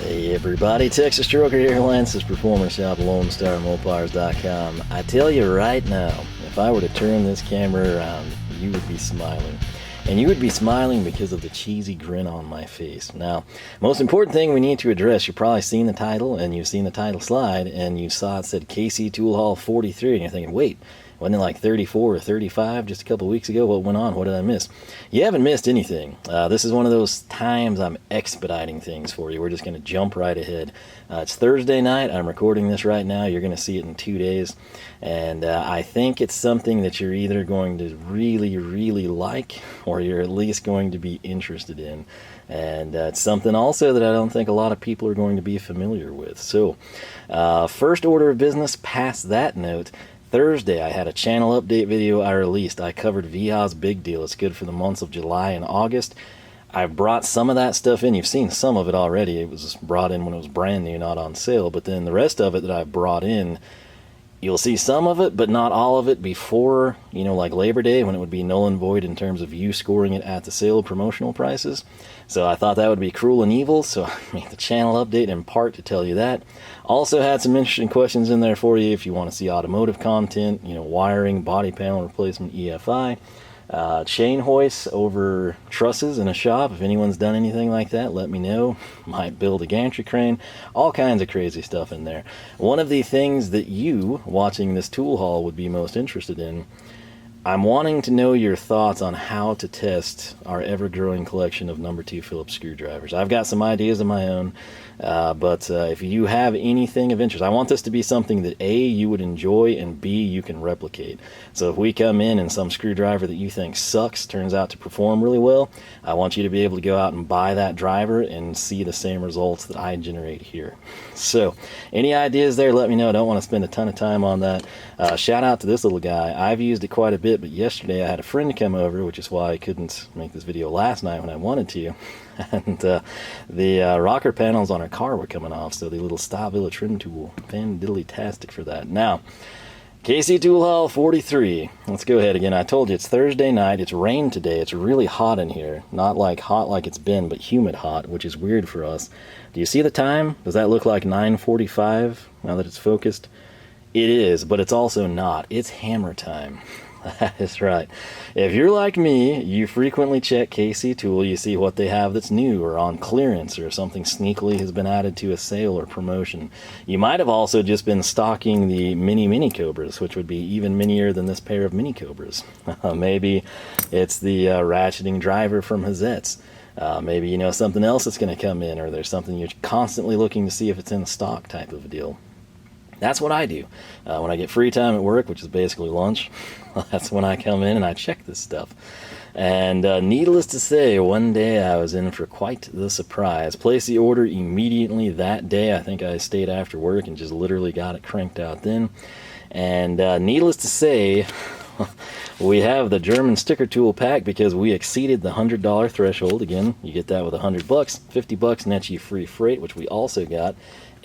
Hey everybody, Texas Stroker here, Lance's Performance Shop, LoneStarMopars.com. I tell you right now, if I were to turn this camera around, you would be smiling. And you would be smiling because of the cheesy grin on my face. Now, most important thing we need to address, you've probably seen the title, and you've seen the title slide, and you saw it said KC Tool Haul 43, and you're thinking, wait, wasn't it like 34 or 35 just a couple weeks ago? What went on? What did I miss? You haven't missed anything. This is one of those times I'm expediting things for you. We're just going to jump right ahead. It's Thursday night. I'm recording this right now. You're going to see it in 2 days. And I think it's something that you're either going to really, really like, or you're at least going to be interested in. And it's something also that I don't think a lot of people are going to be familiar with. So, first order of business, past that note, Thursday, I had a channel update video I released. I covered VHA's big deal. It's good for the months of July and August. I brought some of that stuff in. You've seen some of it already. It was brought in when it was brand new, not on sale. But then the rest of it that I brought in, you'll see some of it, but not all of it before, like Labor Day, when it would be null and void in terms of you scoring it at the sale promotional prices. So I thought that would be cruel and evil, so I made the channel update in part to tell you that. Also had some interesting questions in there for you if you want to see automotive content, wiring, body panel replacement, EFI, chain hoists over trusses in a shop. If anyone's done anything like that, let me know. Might build a gantry crane, all kinds of crazy stuff in there. One of the things that you watching this tool haul would be most interested in, I'm wanting to know your thoughts on how to test our ever-growing collection of number 2 Phillips screwdrivers. I've got some ideas of my own, but if you have anything of interest, I want this to be something that A, you would enjoy, and B, you can replicate. So if we come in and some screwdriver that you think sucks turns out to perform really well, I want you to be able to go out and buy that driver and see the same results that I generate here. So any ideas there, let me know. I don't want to spend a ton of time on that. Shout out to this little guy. I've used it quite a bit, but yesterday I had a friend come over, which is why I couldn't make this video last night when I wanted to. And the rocker panels on our car were coming off, so the little Stavilla trim tool, fan-diddly-tastic for that. Now, KC Tool Haul 43. Let's go ahead again. I told you it's Thursday night. It's rained today. It's really hot in here. Not like hot like it's been, but humid hot, which is weird for us. Do you see the time? Does that look like 9:45 now that it's focused? It is, but it's also not. It's hammer time. That is right. If you're like me, you frequently check KC Tool, you see what they have that's new or on clearance or something sneakily has been added to a sale or promotion. You might have also just been stocking the mini Cobras, which would be even minier than this pair of mini Cobras. Maybe it's the ratcheting driver from Hazette's. Maybe something else that's going to come in, or there's something you're constantly looking to see if it's in stock type of a deal. That's what I do. When I get free time at work, which is basically lunch, that's when I come in and I check this stuff. And needless to say, one day I was in for quite the surprise. Placed the order immediately that day. I think I stayed after work and just literally got it cranked out then. And needless to say, we have the German sticker tool pack because we exceeded the $100 threshold. Again, you get that with $100. $50 nets you free freight, which we also got.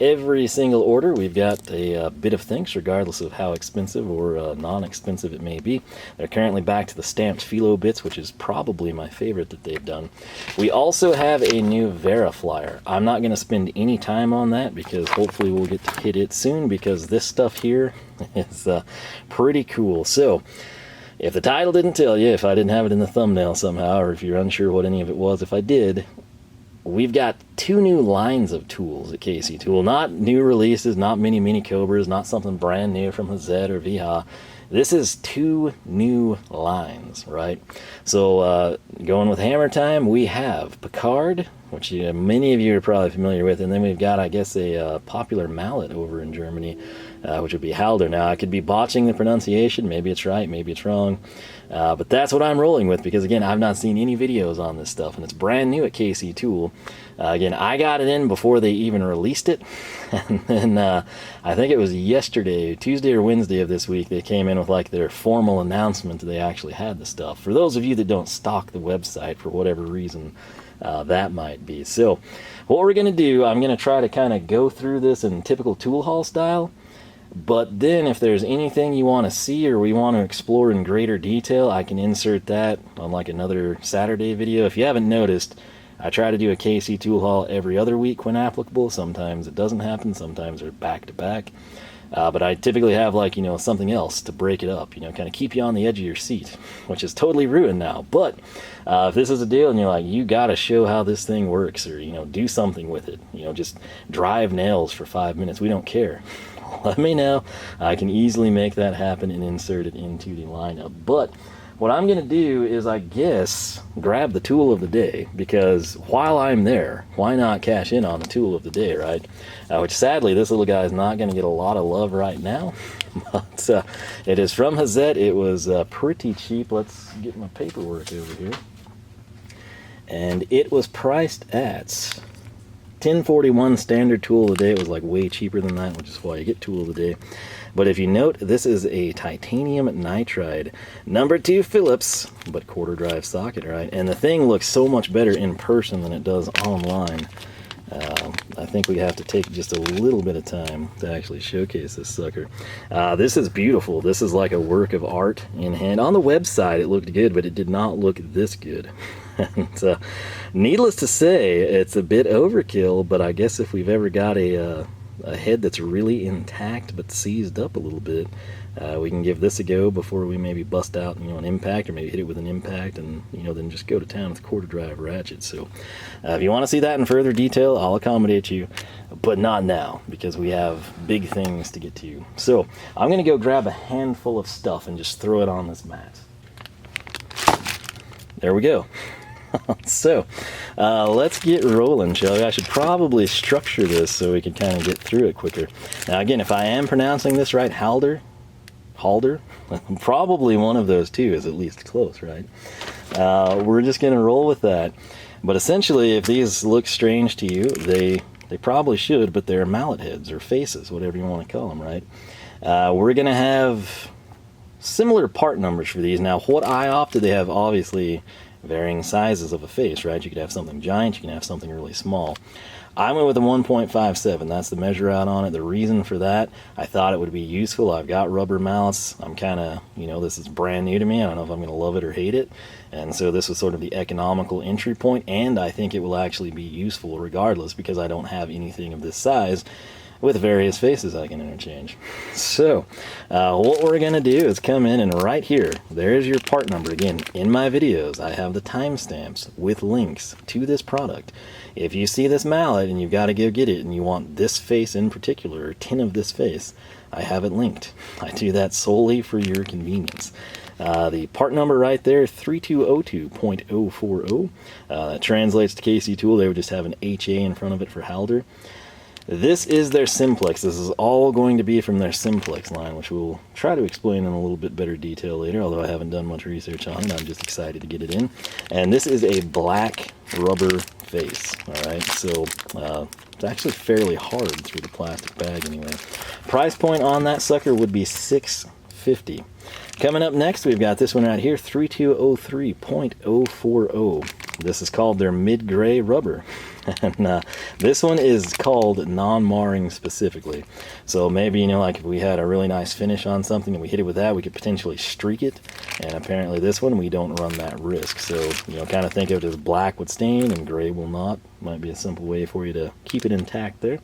Every single order, we've got a bit of thanks, regardless of how expensive or non-expensive it may be. They're currently back to the stamped philo bits, which is probably my favorite that they've done. We also have a new Vera flyer. I'm not going to spend any time on that because hopefully we'll get to hit it soon, because this stuff here is pretty cool. So, if the title didn't tell you, if I didn't have it in the thumbnail somehow, or if you're unsure what any of it was, if I did, we've got 2 new lines of tools at KC Tool. Not new releases, not mini Cobras, not something brand new from Hazette or VHA. This is 2 new lines, right? So going with hammer time, we have Picard, which many of you are probably familiar with, and then we've got, I guess, a popular mallet over in Germany, which would be Halder. Now, I could be botching the pronunciation. Maybe it's right, maybe it's wrong. But that's what I'm rolling with, because, again, I've not seen any videos on this stuff, and it's brand new at KC Tool. Again, I got it in before they even released it, and then I think it was yesterday, Tuesday or Wednesday of this week, they came in with like their formal announcement that they actually had the stuff. For those of you that don't stock the website for whatever reason that might be. So what we're going to do, I'm going to try to kind of go through this in typical tool haul style. But then if there's anything you want to see or we want to explore in greater detail, I can insert that on like another Saturday video. If you haven't noticed, I try to do a KC tool haul every other week when applicable. Sometimes it doesn't happen, sometimes they're back to back. But I typically have, like, you know, something else to break it up, you know, kind of keep you on the edge of your seat, which is totally ruined now. But if this is a deal and you're like, you got to show how this thing works, or, you know, do something with it, you know, just drive nails for 5 minutes, we don't care. Let me know. I can easily make that happen and insert it into the lineup. But what I'm going to do is, I guess, grab the tool of the day, because while I'm there, why not cash in on the tool of the day, right? Which sadly, this little guy is not going to get a lot of love right now, but it is from Hazette. It was pretty cheap. Let's get my paperwork over here. And it was priced at $10.41 standard tool of the day. It was like way cheaper than that, which is why you get tool of the day. But if you note, this is a titanium nitride #2 Phillips, but quarter drive socket, right? And the thing looks so much better in person than it does online. I think we have to take just a little bit of time to actually showcase this sucker. This is beautiful. This is like a work of art in hand. On the website it looked good, but it did not look this good. And, needless to say, it's a bit overkill, but I guess if we've ever got a head that's really intact but seized up a little bit, we can give this a go before we maybe bust out, you know, an impact, or maybe hit it with an impact, and, you know, then just go to town with quarter drive ratchet. So if you want to see that in further detail, I'll accommodate you, but not now, because we have big things to get to. So I'm going to go grab a handful of stuff and just throw it on this mat. There we go. So let's get rolling, shall we? I should probably structure this so we can kind of get through it quicker. Now again, if I am pronouncing this right, Halder, probably one of those two is at least close, right? We're just going to roll with that. But essentially, if these look strange to you, they probably should, but they're mallet heads or faces, whatever you want to call them, right? We're going to have similar part numbers for these. Now, what I opted, they have obviously varying sizes of a face, right? You could have something giant, you can have something really small. I went with a 1.57. That's the measure out on it. The reason for that, I thought it would be useful. I've got rubber mallets. I'm kind of, you know, this is brand new to me. I don't know if I'm going to love it or hate it. And so this was sort of the economical entry point, and I think it will actually be useful regardless, because I don't have anything of this size with various faces I can interchange. So what we're going to do is come in, and right here, there's your part number. Again, in my videos, I have the timestamps with links to this product. If you see this mallet and you've got to go get it, and you want this face in particular, or 10 of this face, I have it linked. I do that solely for your convenience. The part number right there, 3202.040. That translates to KC Tool. They would just have an HA in front of it for Halder. This is their simplex. This is all going to be from their simplex line, which we'll try to explain in a little bit better detail later, although I haven't done much research on it. I'm just excited to get it in. And this is a black rubber face, alright? So it's actually fairly hard through the plastic bag anyway. Price point on that sucker would be $6.50. Coming up next, we've got this one right here, 3203.040. This is called their mid-gray rubber. And this one is called non-marring specifically. So maybe, you know, like if we had a really nice finish on something and we hit it with that, we could potentially streak it. And apparently this one, we don't run that risk. So, you know, kind of think of it as black would stain and gray will not. Might be a simple way for you to keep it intact there.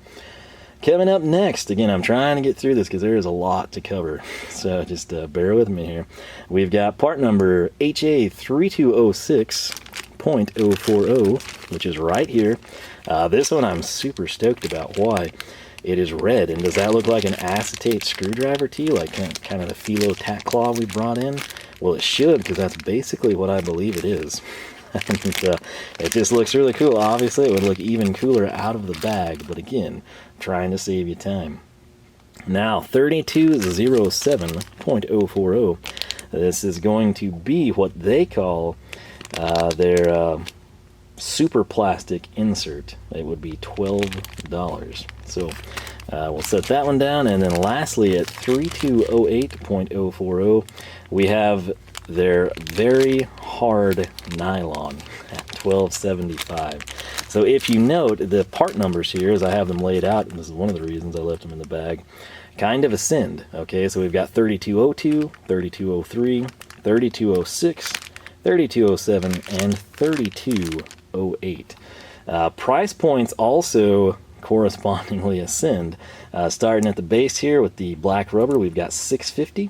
Coming up next, again, I'm trying to get through this because there is a lot to cover, so just bear with me here. We've got part number HA3206.040, which is right here. This one I'm super stoked about. Why? It is red, and does that look like an acetate screwdriver to you, like kind of the philo tack claw we brought in? Well, it should, because that's basically what I believe it is. And, it just looks really cool. Obviously, it would look even cooler out of the bag, but again, trying to save you time. Now, 3207.040. This is going to be what they call their super plastic insert. It would be $12. So we'll set that one down, and then lastly at 3208.040, we have their very hard nylon at $12.75. So if you note, the part numbers here, as I have them laid out, and this is one of the reasons I left them in the bag, kind of ascend. Okay, so we've got 3202, 3203, 3206, 3207, and 3208. .08. Price points also correspondingly ascend. Starting at the base here with the black rubber, we've got $6.50.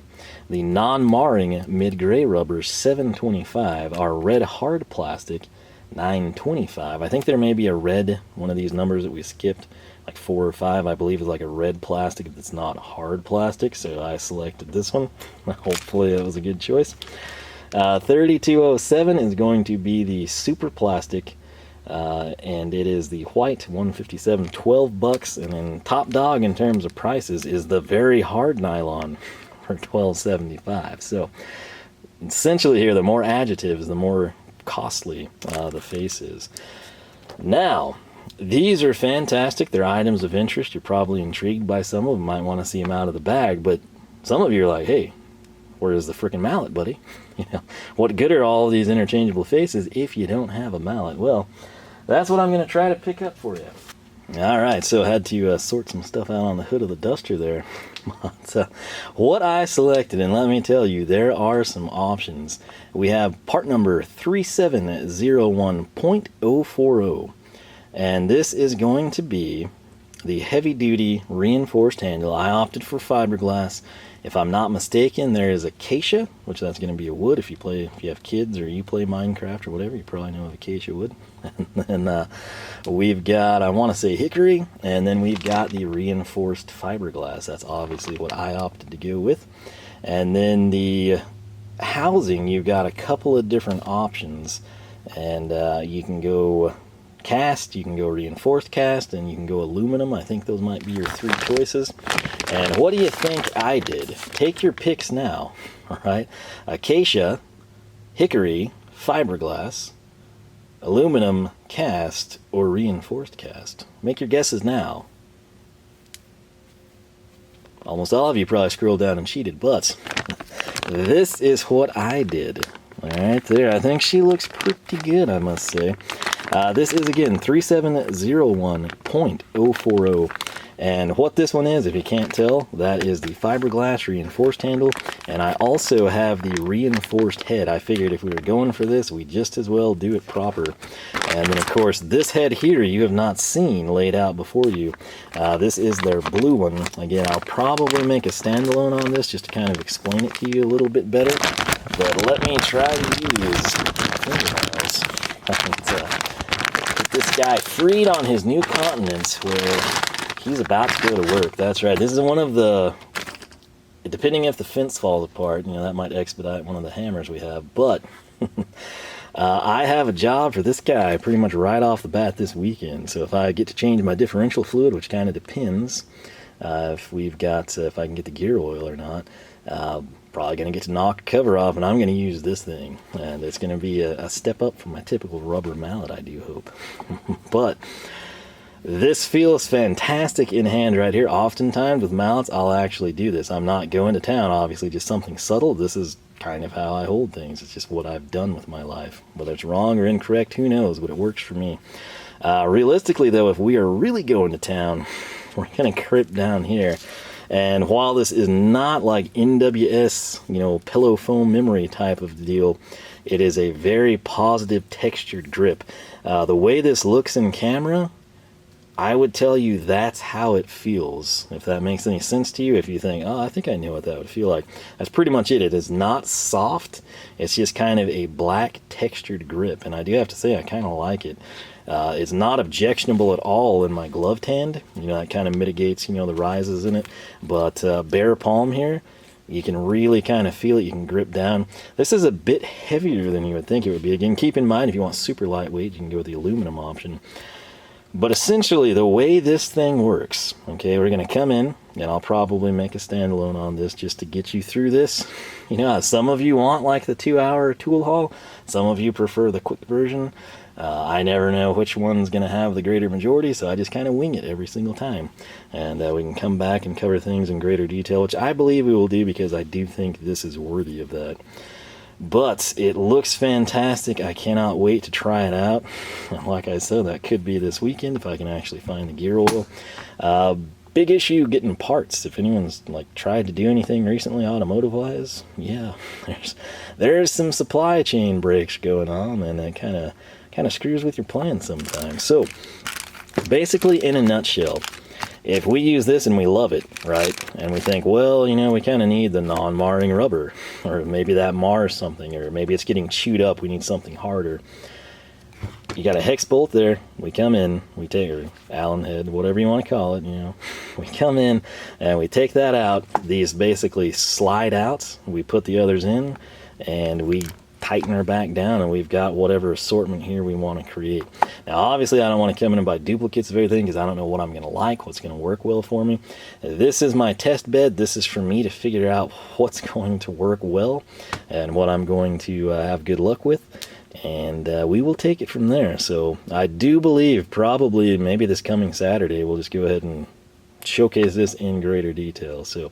The non-marring mid-gray rubber, $7.25. Our red hard plastic, $9.25. I think there may be a red, one of these numbers that we skipped, like 4 or 5, I believe, is like a red plastic that's not hard plastic, so I selected this one. Hopefully that was a good choice. 3207 is going to be the super plastic, and it is the white 157, $12, and then top dog in terms of prices is the very hard nylon for $12.75. So essentially here, the more adjectives, the more costly the face is. Now, these are fantastic. They're items of interest. You're probably intrigued by some of them. Might want to see them out of the bag, but some of you are like, hey, where's the freaking mallet, buddy? You know, what good are all of these interchangeable faces if you don't have a mallet? Well, that's what I'm going to try to pick up for you. All right, so I had to sort some stuff out on the hood of the duster there. But, what I selected, and let me tell you, there are some options. We have part number 3701.040, and this is going to be the heavy-duty reinforced handle. I opted for fiberglass. If I'm not mistaken, there is acacia, which that's going to be a wood. If you have kids or you play Minecraft or whatever, you probably know of acacia wood. And then we've got, I want to say hickory, and then we've got the reinforced fiberglass. That's obviously what I opted to go with. And then the housing, you've got a couple of different options, and you can go cast, you can go reinforced cast, and you can go aluminum. I think those might be your 3 choices. And what do you think I did? Take your picks now. All right, acacia, hickory, fiberglass, aluminum cast, or reinforced cast. Make your guesses now. Almost all of you probably scrolled down and cheated, but this is what I did. All right, there. I think she looks pretty good, I must say. This is, again, 3701.040. And what this one is, if you can't tell, that is the fiberglass reinforced handle. And I also have the reinforced head. I figured if we were going for this, we just as well do it proper. And then, of course, this head here you have not seen laid out before you. This is their blue one. Again, I'll probably make a standalone on this just to kind of explain it to you a little bit better. But let me try to use fingernails. Get this guy freed on his new continent where he's about to go to work. That's right. This is one of the, depending if the fence falls apart, you know, that might expedite one of the hammers we have. But I have a job for this guy pretty much right off the bat this weekend. So if I get to change my differential fluid, which kind of depends if I can get the gear oil or not, probably going to get to knock the cover off, and I'm going to use this thing. And it's going to be a step up from my typical rubber mallet, I do hope. But this feels fantastic in hand right here. Oftentimes with mallets, I'll actually do this. I'm not going to town, obviously, just something subtle. This is kind of how I hold things. It's just what I've done with my life. Whether it's wrong or incorrect, who knows, but it works for me. Realistically, though, if we are really going to town, we're going to grip down here. And while this is not like NWS, you know, pillow foam memory type of deal, it is a very positive textured grip. The way this looks in camera, I would tell you that's how it feels, if that makes any sense to you. If you think, oh, I think I know what that would feel like. That's pretty much it. It is not soft. It's just kind of a black textured grip. And I do have to say, I kind of like it. It's not objectionable at all in my gloved hand. You know, that kind of mitigates, you know, the rises in it. But bare palm here, you can really kind of feel it. You can grip down. This is a bit heavier than you would think it would be. Again, keep in mind, if you want super lightweight, you can go with the aluminum option. But essentially, the way this thing works, okay, we're going to come in, and I'll probably make a standalone on this just to get you through this. You know, some of you want like the 2-hour tool haul. Some of you prefer the quick version. I never know which one's going to have the greater majority, so I just kind of wing it every single time. And we can come back and cover things in greater detail, which I believe we will do because I do think this is worthy of that. But it looks fantastic. I cannot wait to try it out. Like I said, that could be this weekend if I can actually find the gear oil. Big issue getting parts. If anyone's like tried to do anything recently automotive-wise, yeah, there's some supply chain breaks going on, and it kind of kind of screws with your plan sometimes. So basically, in a nutshell, if we use this and we love it, right, and we think, well, you know, we kind of need the non-marring rubber, or maybe that mars something, or maybe it's getting chewed up, we need something harder. You got a hex bolt there. We come in, we take, or Allen head, whatever you want to call it, you know. We come in and we take that out. These basically slide out. We put the others in and we tighten her back down, and we've got whatever assortment here we want to create. Now obviously I don't want to come in and buy duplicates of everything, because I don't know what I'm going to like, what's going to work well for me. This is my test bed. This is for me to figure out what's going to work well and what I'm going to have good luck with, and we will take it from there. So I do believe probably maybe this coming Saturday we'll just go ahead and showcase this in greater detail. So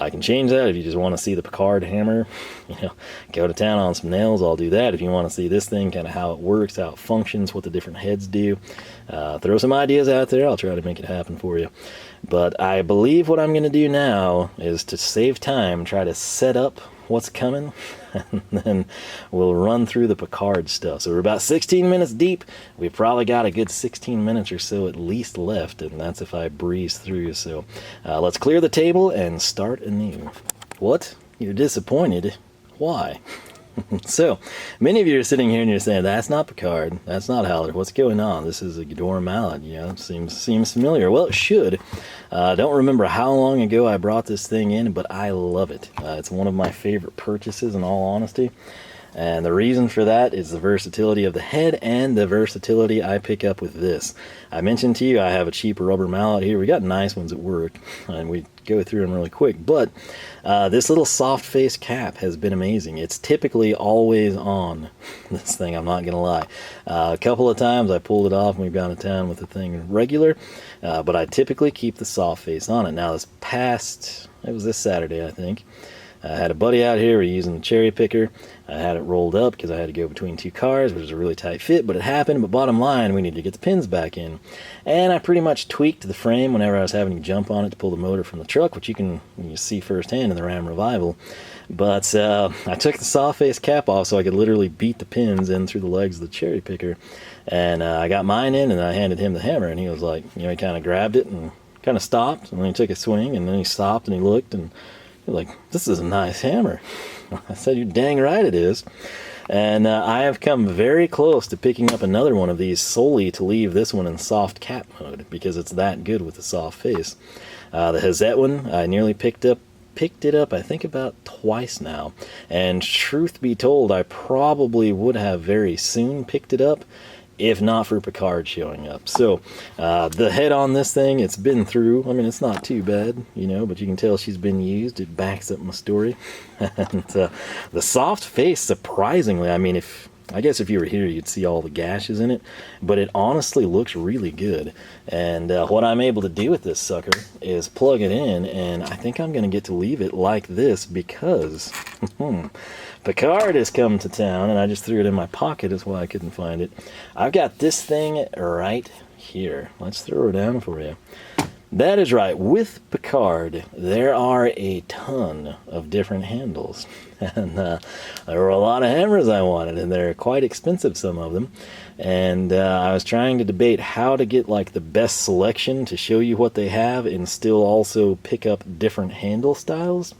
I can change that. If you just want to see the Picard hammer, you know, go to town on some nails, I'll do that. If you want to see this thing, kind of how it works, how it functions, what the different heads do, throw some ideas out there. I'll try to make it happen for you. But I believe what I'm going to do now is, to save time, try to set up what's coming, and then we'll run through the Picard stuff. So we're about 16 minutes deep. We've probably got a good 16 minutes or so at least left, and that's if I breeze through. So let's clear the table and start anew. What? You're disappointed? Why? So many of you are sitting here and you're saying, that's not Picard, that's not Halder, what's going on? This is a Gadora Mallet, you know, it seems familiar. Well, it should. Don't remember how long ago I brought this thing in, but I love it. It's one of my favorite purchases, in all honesty. And the reason for that is the versatility of the head and the versatility I pick up with this. I mentioned to you I have a cheap rubber mallet here. We got nice ones at work, and we go through them really quick. But this little soft face cap has been amazing. It's typically always on, this thing, I'm not going to lie. A couple of times I pulled it off and we've gone to town with the thing regular, but I typically keep the soft face on it. Now it was this Saturday, I think. I had a buddy out here, we're using the cherry picker. I had it rolled up because I had to go between two cars, which was a really tight fit, but it happened. But bottom line, we need to get the pins back in. And I pretty much tweaked the frame whenever I was having to jump on it to pull the motor from the truck, which you see firsthand in the Ram Revival. But I took the soft face cap off so I could literally beat the pins in through the legs of the cherry picker. And I got mine in, and I handed him the hammer, and he was like, you know, he kind of grabbed it and kind of stopped, and then he took a swing, and then he stopped and he looked, and you're like, this is a nice hammer. I said, you're dang right it is. And I have come very close to picking up another one of these solely to leave this one in soft cap mode, because it's that good with the soft face. The Hazette one, I nearly picked it up I think about twice now. And truth be told, I probably would have very soon picked it up if not for Picard showing up. So the head on this thing, it's been through. I mean, it's not too bad, you know, but you can tell she's been used. It backs up my story. And the soft face, surprisingly, I mean, I guess if you were here, you'd see all the gashes in it, but it honestly looks really good. And what I'm able to do with this sucker is plug it in, and I think I'm going to get to leave it like this, because Picard has come to town, and I just threw it in my pocket. That's why I couldn't find it. I've got this thing right here. Let's throw her down for you. That is right. With Picard, there are a ton of different handles. And there were a lot of hammers I wanted, and they're quite expensive, some of them. And I was trying to debate how to get like the best selection to show you what they have and still also pick up different handle styles.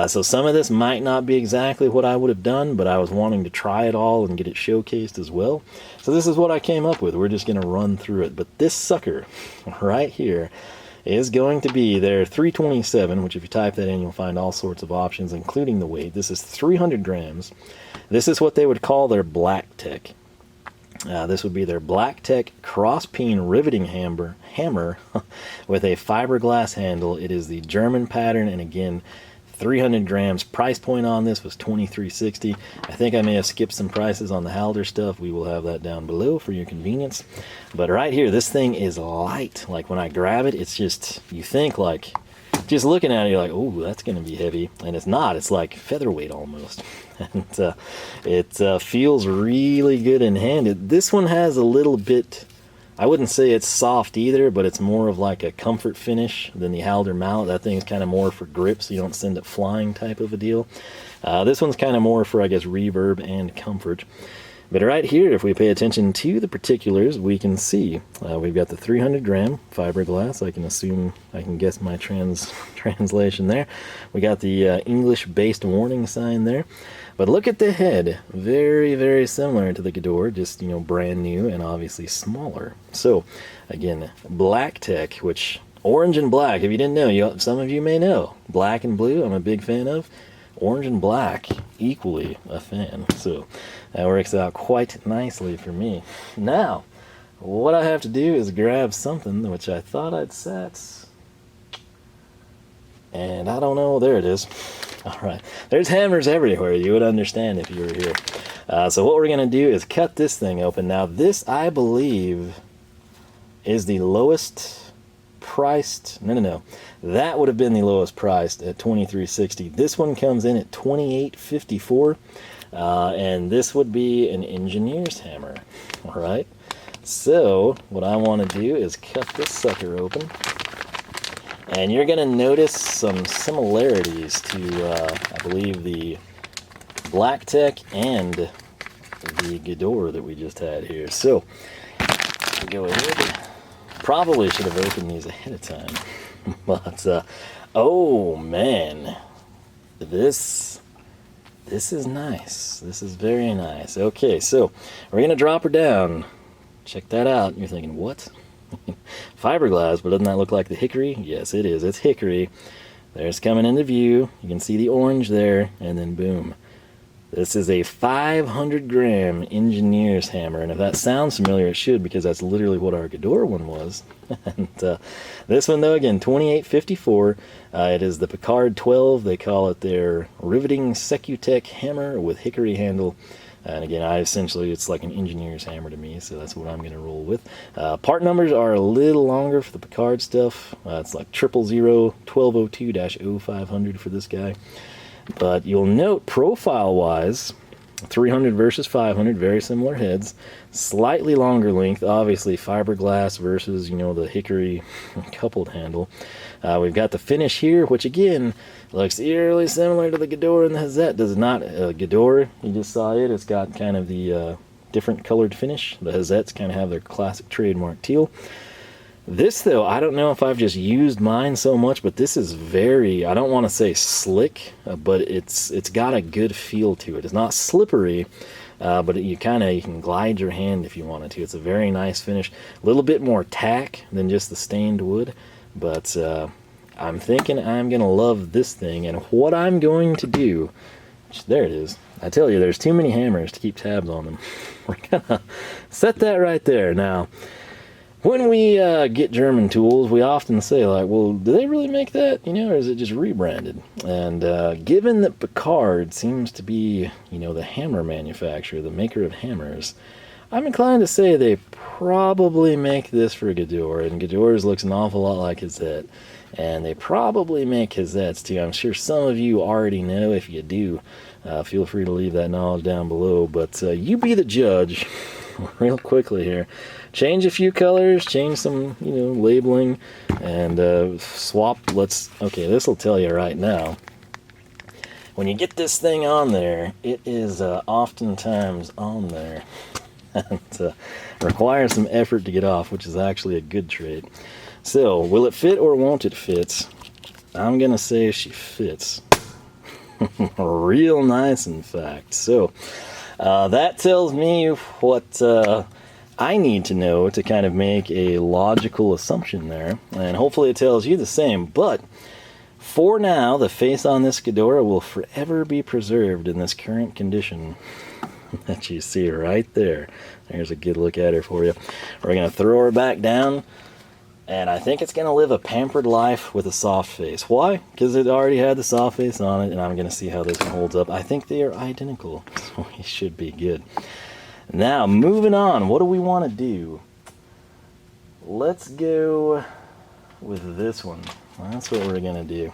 So some of this might not be exactly what I would have done, but I was wanting to try it all and get it showcased as well. So this is what I came up with. We're just going to run through it. But this sucker right here is going to be their 327, which if you type that in, you'll find all sorts of options, including the weight. This is 300 grams. This is what they would call their Black Tech. This would be their Black Tech Cross Peen Riveting Hammer with a fiberglass handle. It is the German pattern, and again, 300 grams. Price point on this was $23.60. I think I may have skipped some prices on the Halder stuff. We will have that down below for your convenience. But right here, this thing is light. Like when I grab it, it's just, you think like, just looking at it, you're like, oh, that's going to be heavy. And it's not. It's like featherweight almost. And it feels really good in hand. This one has a little bit, I wouldn't say it's soft either, but it's more of like a comfort finish than the Halder Mallet. That thing's kind of more for grip, so you don't send it flying type of a deal. This one's kind of more for, I guess, reverb and comfort. But right here, if we pay attention to the particulars, we can see we've got the 300 gram fiberglass. I can assume, I can guess my translation there. We got the English-based warning sign there. But look at the head, very, very similar to the Gadora, just, you know, brand new and obviously smaller. So, again, black tech, which, orange and black, if you didn't know, some of you may know. Black and blue, I'm a big fan of. Orange and black, equally a fan. So that works out quite nicely for me. Now, what I have to do is grab something which I thought I'd set. And I don't know, there it is. All right, there's hammers everywhere. You would understand if you were here. So what we're gonna do is cut this thing open. Now this, I believe, is the lowest priced, no, that would have been the lowest priced at $23.60. This one comes in at $28.54, and this would be an engineer's hammer. All right, so what I want to do is cut this sucker open, and you're going to notice some similarities to, I believe, the Black Tech and the Gadora that we just had here. So go ahead. Probably should have opened these ahead of time, but oh man, this is nice. This is very nice. Okay, so we're gonna drop her down. Check that out. You're thinking, what? Fiberglass, but doesn't that look like the hickory? Yes, it is. It's hickory. There's coming into view. You can see the orange there, and then boom. This is a 500 gram engineer's hammer, and if that sounds familiar, it should, because that's literally what our Gadora one was. And this one, though, again, $28.54. It is the Picard 12. They call it their Riveting Secutec hammer with hickory handle. And again, it's like an engineer's hammer to me, so that's what I'm going to roll with. Part numbers are a little longer for the Picard stuff. It's like 000-1202-0500 for this guy. But you'll note, profile-wise, 300 versus 500, very similar heads. Slightly longer length, obviously fiberglass versus, you know, the hickory coupled handle. We've got the finish here, which again looks eerily similar to the Gadora and the Hazette. Does not Gadora, you just saw it. It's got kind of the different colored finish. The Hazettes kind of have their classic trademark teal. This, though, I don't know if I've just used mine so much, but this is very, I don't want to say slick, but it's got a good feel to it. It's not slippery, but you can glide your hand if you wanted to. It's a very nice finish. A little bit more tack than just the stained wood, but I'm thinking I'm going to love this thing, and what I'm going to do, there it is. I tell you, there's too many hammers to keep tabs on them. We're going to set that right there. Now, when we get German tools, we often say, like, well, do they really make that, you know, or is it just rebranded? And given that Picard seems to be, you know, the hammer manufacturer, the maker of hammers, I'm inclined to say they probably make this for Gadora, and Gadora's looks an awful lot like Hazette. And they probably make Hazettes too. I'm sure some of you already know. If you do, feel free to leave that knowledge down below. But you be the judge real quickly here. Change a few colors, change some, you know, labeling, and swap. Okay, this will tell you right now. When you get this thing on there, it is oftentimes on there. And requires some effort to get off, which is actually a good trait. So, will it fit or won't it fit? I'm going to say she fits. Real nice, in fact. So, that tells me what I need to know to kind of make a logical assumption there. And hopefully it tells you the same. But, for now, the face on this Gadora will forever be preserved in this current condition that you see right there. There's a good look at her for you. We're going to throw her back down. And I think it's going to live a pampered life with a soft face. Why? Because it already had the soft face on it, and I'm going to see how this one holds up. I think they are identical, so it should be good. Now, moving on, what do we want to do? Let's go with this one. That's what we're going to do.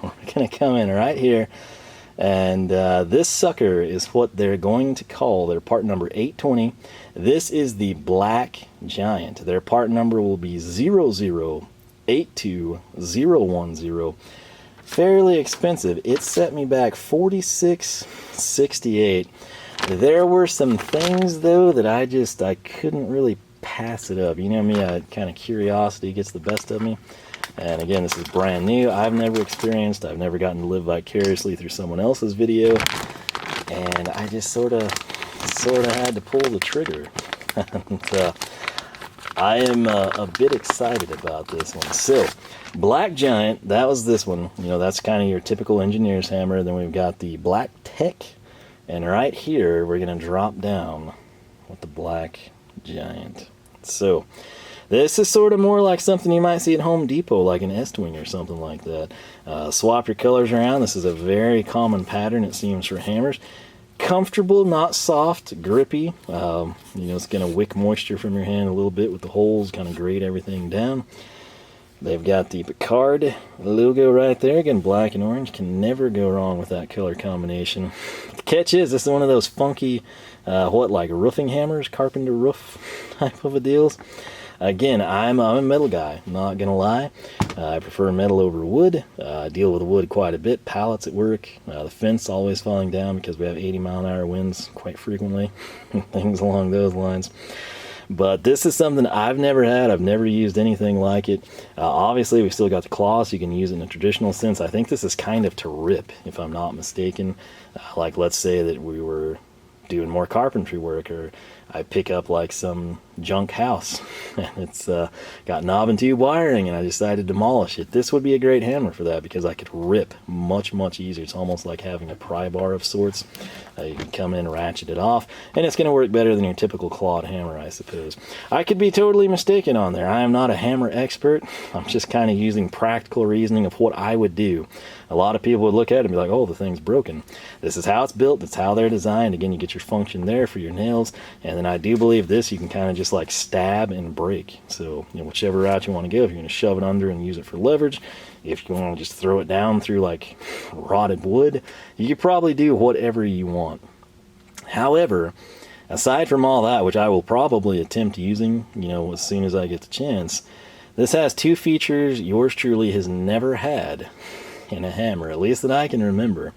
We're going to come in right here, and this sucker is what they're going to call their part number 820. This is the Black Giant. Their part number will be 0082010. Fairly expensive. It set me back $46.68. There were some things though that I couldn't really pass it up. You know me, kind of curiosity gets the best of me. And again, this is brand new. I've never experienced, I've never gotten to live vicariously through someone else's video. And I just sort of had to pull the trigger. And, I am a bit excited about this one. So, Black Giant, that was this one. You know, that's kind of your typical engineer's hammer. Then we've got the Black Tech. And right here, we're going to drop down with the Black Giant. So, this is sort of more like something you might see at Home Depot, like an Estwing or something like that. Swap your colors around. This is a very common pattern, it seems, for hammers. Comfortable, not soft, grippy. You know, it's going to wick moisture from your hand a little bit with the holes, kind of grate everything down. They've got the Picard logo right there. Again, black and orange. Can never go wrong with that color combination. The catch is, this is one of those funky, like roofing hammers, carpenter roof type of a deals. Again, I'm a metal guy, not gonna lie. I prefer metal over wood. I deal with wood quite a bit. Pallets at work. The fence always falling down because we have 80-mile-an-hour winds quite frequently. Things along those lines. But this is something I've never had. I've never used anything like it. Obviously, we've still got the claw, so you can use it in a traditional sense. I think this is kind of to rip, if I'm not mistaken. Like, let's say that we were doing more carpentry work, or I pick up like some junk house and it's got knob and tube wiring and I decide to demolish it. This would be a great hammer for that because I could rip much easier. It's almost like having a pry bar of sorts. You can come in, ratchet it off, and it's going to work better than your typical clawed hammer, I suppose. I could be totally mistaken on there. I am not a hammer expert. I'm just kind of using practical reasoning of what I would do. A lot of people would look at it and be like, oh, the thing's broken. This is how it's built. That's how they're designed. Again, you get your function there for your nails. And then I do believe this, you can kind of just like stab and break. So, you know, whichever route you want to go, if you're going to shove it under and use it for leverage, if you want to just throw it down through like rotted wood, you could probably do whatever you want. However, aside from all that, which I will probably attempt using, you know, as soon as I get the chance, this has two features yours truly has never had in a hammer, at least that I can remember.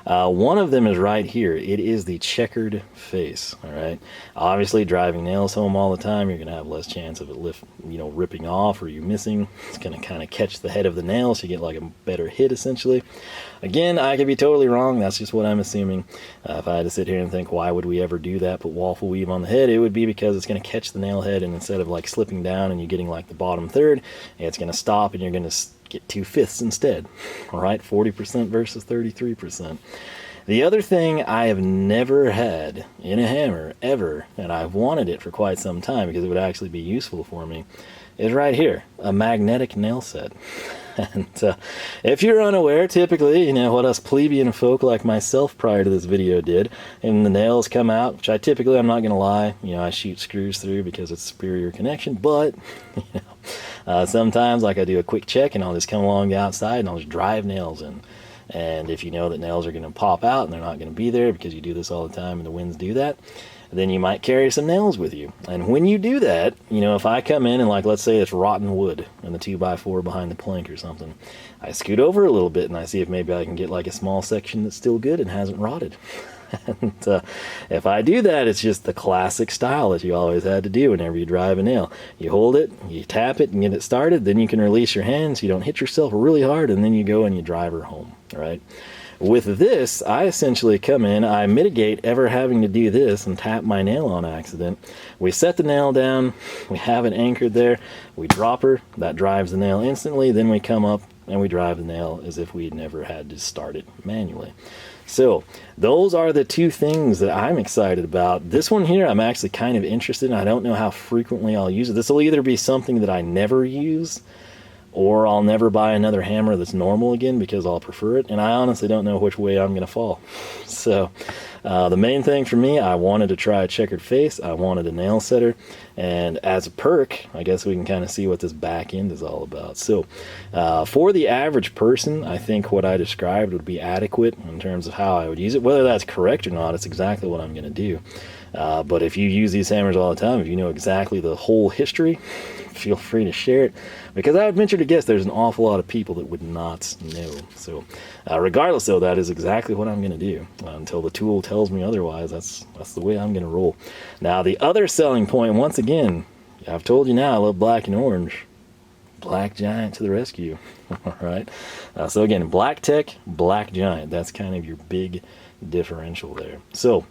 One of them is right here. It is the checkered face. All right. Obviously, driving nails home all the time, you're going to have less chance of it ripping off or you missing. It's going to kind of catch the head of the nail, so you get like a better hit essentially. Again, I could be totally wrong. That's just what I'm assuming. If I had to sit here and think, why would we ever do that? Put waffle weave on the head, it would be because it's going to catch the nail head, and instead of like slipping down and you getting like the bottom third, it's going to stop and you're going to get 2/5 instead. All right, 40% versus 33%. The other thing I have never had in a hammer ever, and I've wanted it for quite some time because it would actually be useful for me, is right here, a magnetic nail set. And if you're unaware, typically, you know, what us plebeian folk like myself prior to this video did, and the nails come out, which I'm not going to lie, you know, I shoot screws through because it's superior connection, but, you know, sometimes, like I do a quick check and I'll just come along the outside and I'll just drive nails in. And if you know that nails are going to pop out and they're not going to be there because you do this all the time and the winds do that, then you might carry some nails with you. And when you do that, you know, if I come in and like, let's say it's rotten wood and the 2x4 behind the plank or something, I scoot over a little bit and I see if maybe I can get like a small section that's still good and hasn't rotted. And if I do that, it's just the classic style that you always had to do whenever you drive a nail. You hold it, you tap it and get it started, then you can release your hand so you don't hit yourself really hard, and then you go and you drive her home, all right? With this, I essentially come in, I mitigate ever having to do this and tap my nail on accident. We set the nail down, we have it anchored there, we drop her, that drives the nail instantly, then we come up and we drive the nail as if we'd never had to start it manually. So those are the two things that I'm excited about. This one here, I'm actually kind of interested in. I don't know how frequently I'll use it. This will either be something that I never use, or I'll never buy another hammer that's normal again because I'll prefer it. And I honestly don't know which way I'm going to fall. So the main thing for me, I wanted to try a checkered face. I wanted a nail setter. And as a perk, I guess we can kind of see what this back end is all about. So for the average person, I think what I described would be adequate in terms of how I would use it. Whether that's correct or not, it's exactly what I'm going to do. But if you use these hammers all the time, if you know exactly the whole history, feel free to share it, because I would venture to guess there's an awful lot of people that would not know. So regardless, though, that is exactly what I'm going to do until the tool tells me otherwise. That's the way I'm going to roll. Now, the other selling point, once again, I've told you now, I love black and orange. Black Giant to the rescue. All right. So again, Black Tech, Black Giant. That's kind of your big differential there. So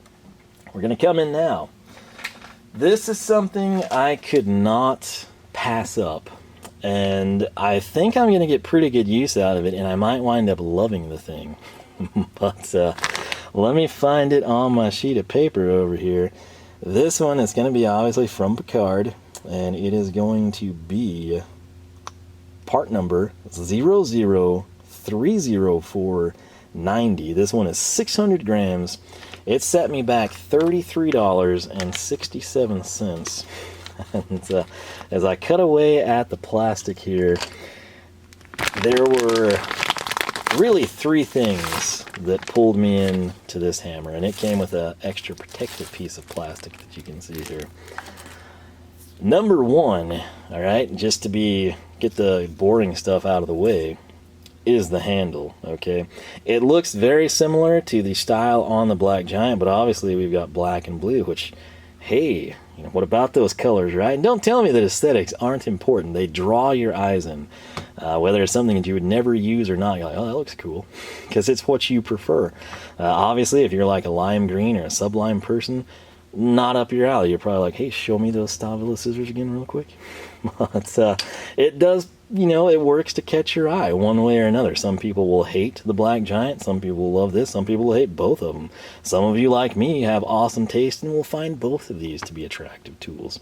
we're going to come in now. This is something I could not pass up. And I think I'm going to get pretty good use out of it, and I might wind up loving the thing. But let me find it on my sheet of paper over here. This one is going to be obviously from Picard, and it is going to be part number 0030490. This one is 600 grams. It set me back $33.67. And as I cut away at the plastic here, there were really three things that pulled me in to this hammer, and it came with an extra protective piece of plastic that you can see here. Number one, all right, just to get the boring stuff out of the way, is the handle. Okay, it looks very similar to the style on the Black Giant, but obviously we've got black and blue, which, hey, you know, what about those colors, right? And don't tell me that aesthetics aren't important. They draw your eyes in. Whether it's something that you would never use or not, you're like, oh, that looks cool, because it's what you prefer. Obviously, if you're like a lime green or a sublime person, not up your alley. You're probably like, hey, show me those Stavila scissors again real quick. But it does, you know, it works to catch your eye one way or another. Some people will hate the Black Giant. Some people will love this. Some people will hate both of them. Some of you, like me, have awesome taste and will find both of these to be attractive tools.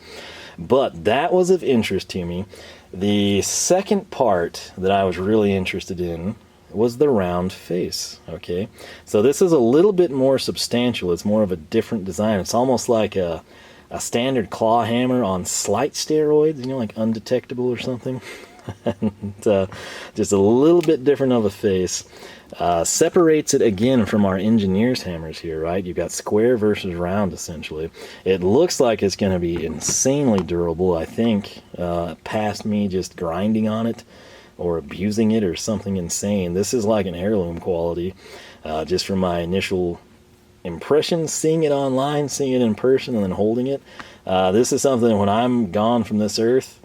But that was of interest to me. The second part that I was really interested in was the round face. Okay, so this is a little bit more substantial. It's more of a different design. It's almost like a standard claw hammer on slight steroids, you know, like undetectable or something. And, just a little bit different of a face. Separates it again from our engineer's hammers here, right? You've got square versus round, essentially. It looks like it's going to be insanely durable, I think, past me just grinding on it or abusing it or something insane. This is like an heirloom quality, just from my initial impressions, seeing it online, seeing it in person, and then holding it. This is something when I'm gone from this earth,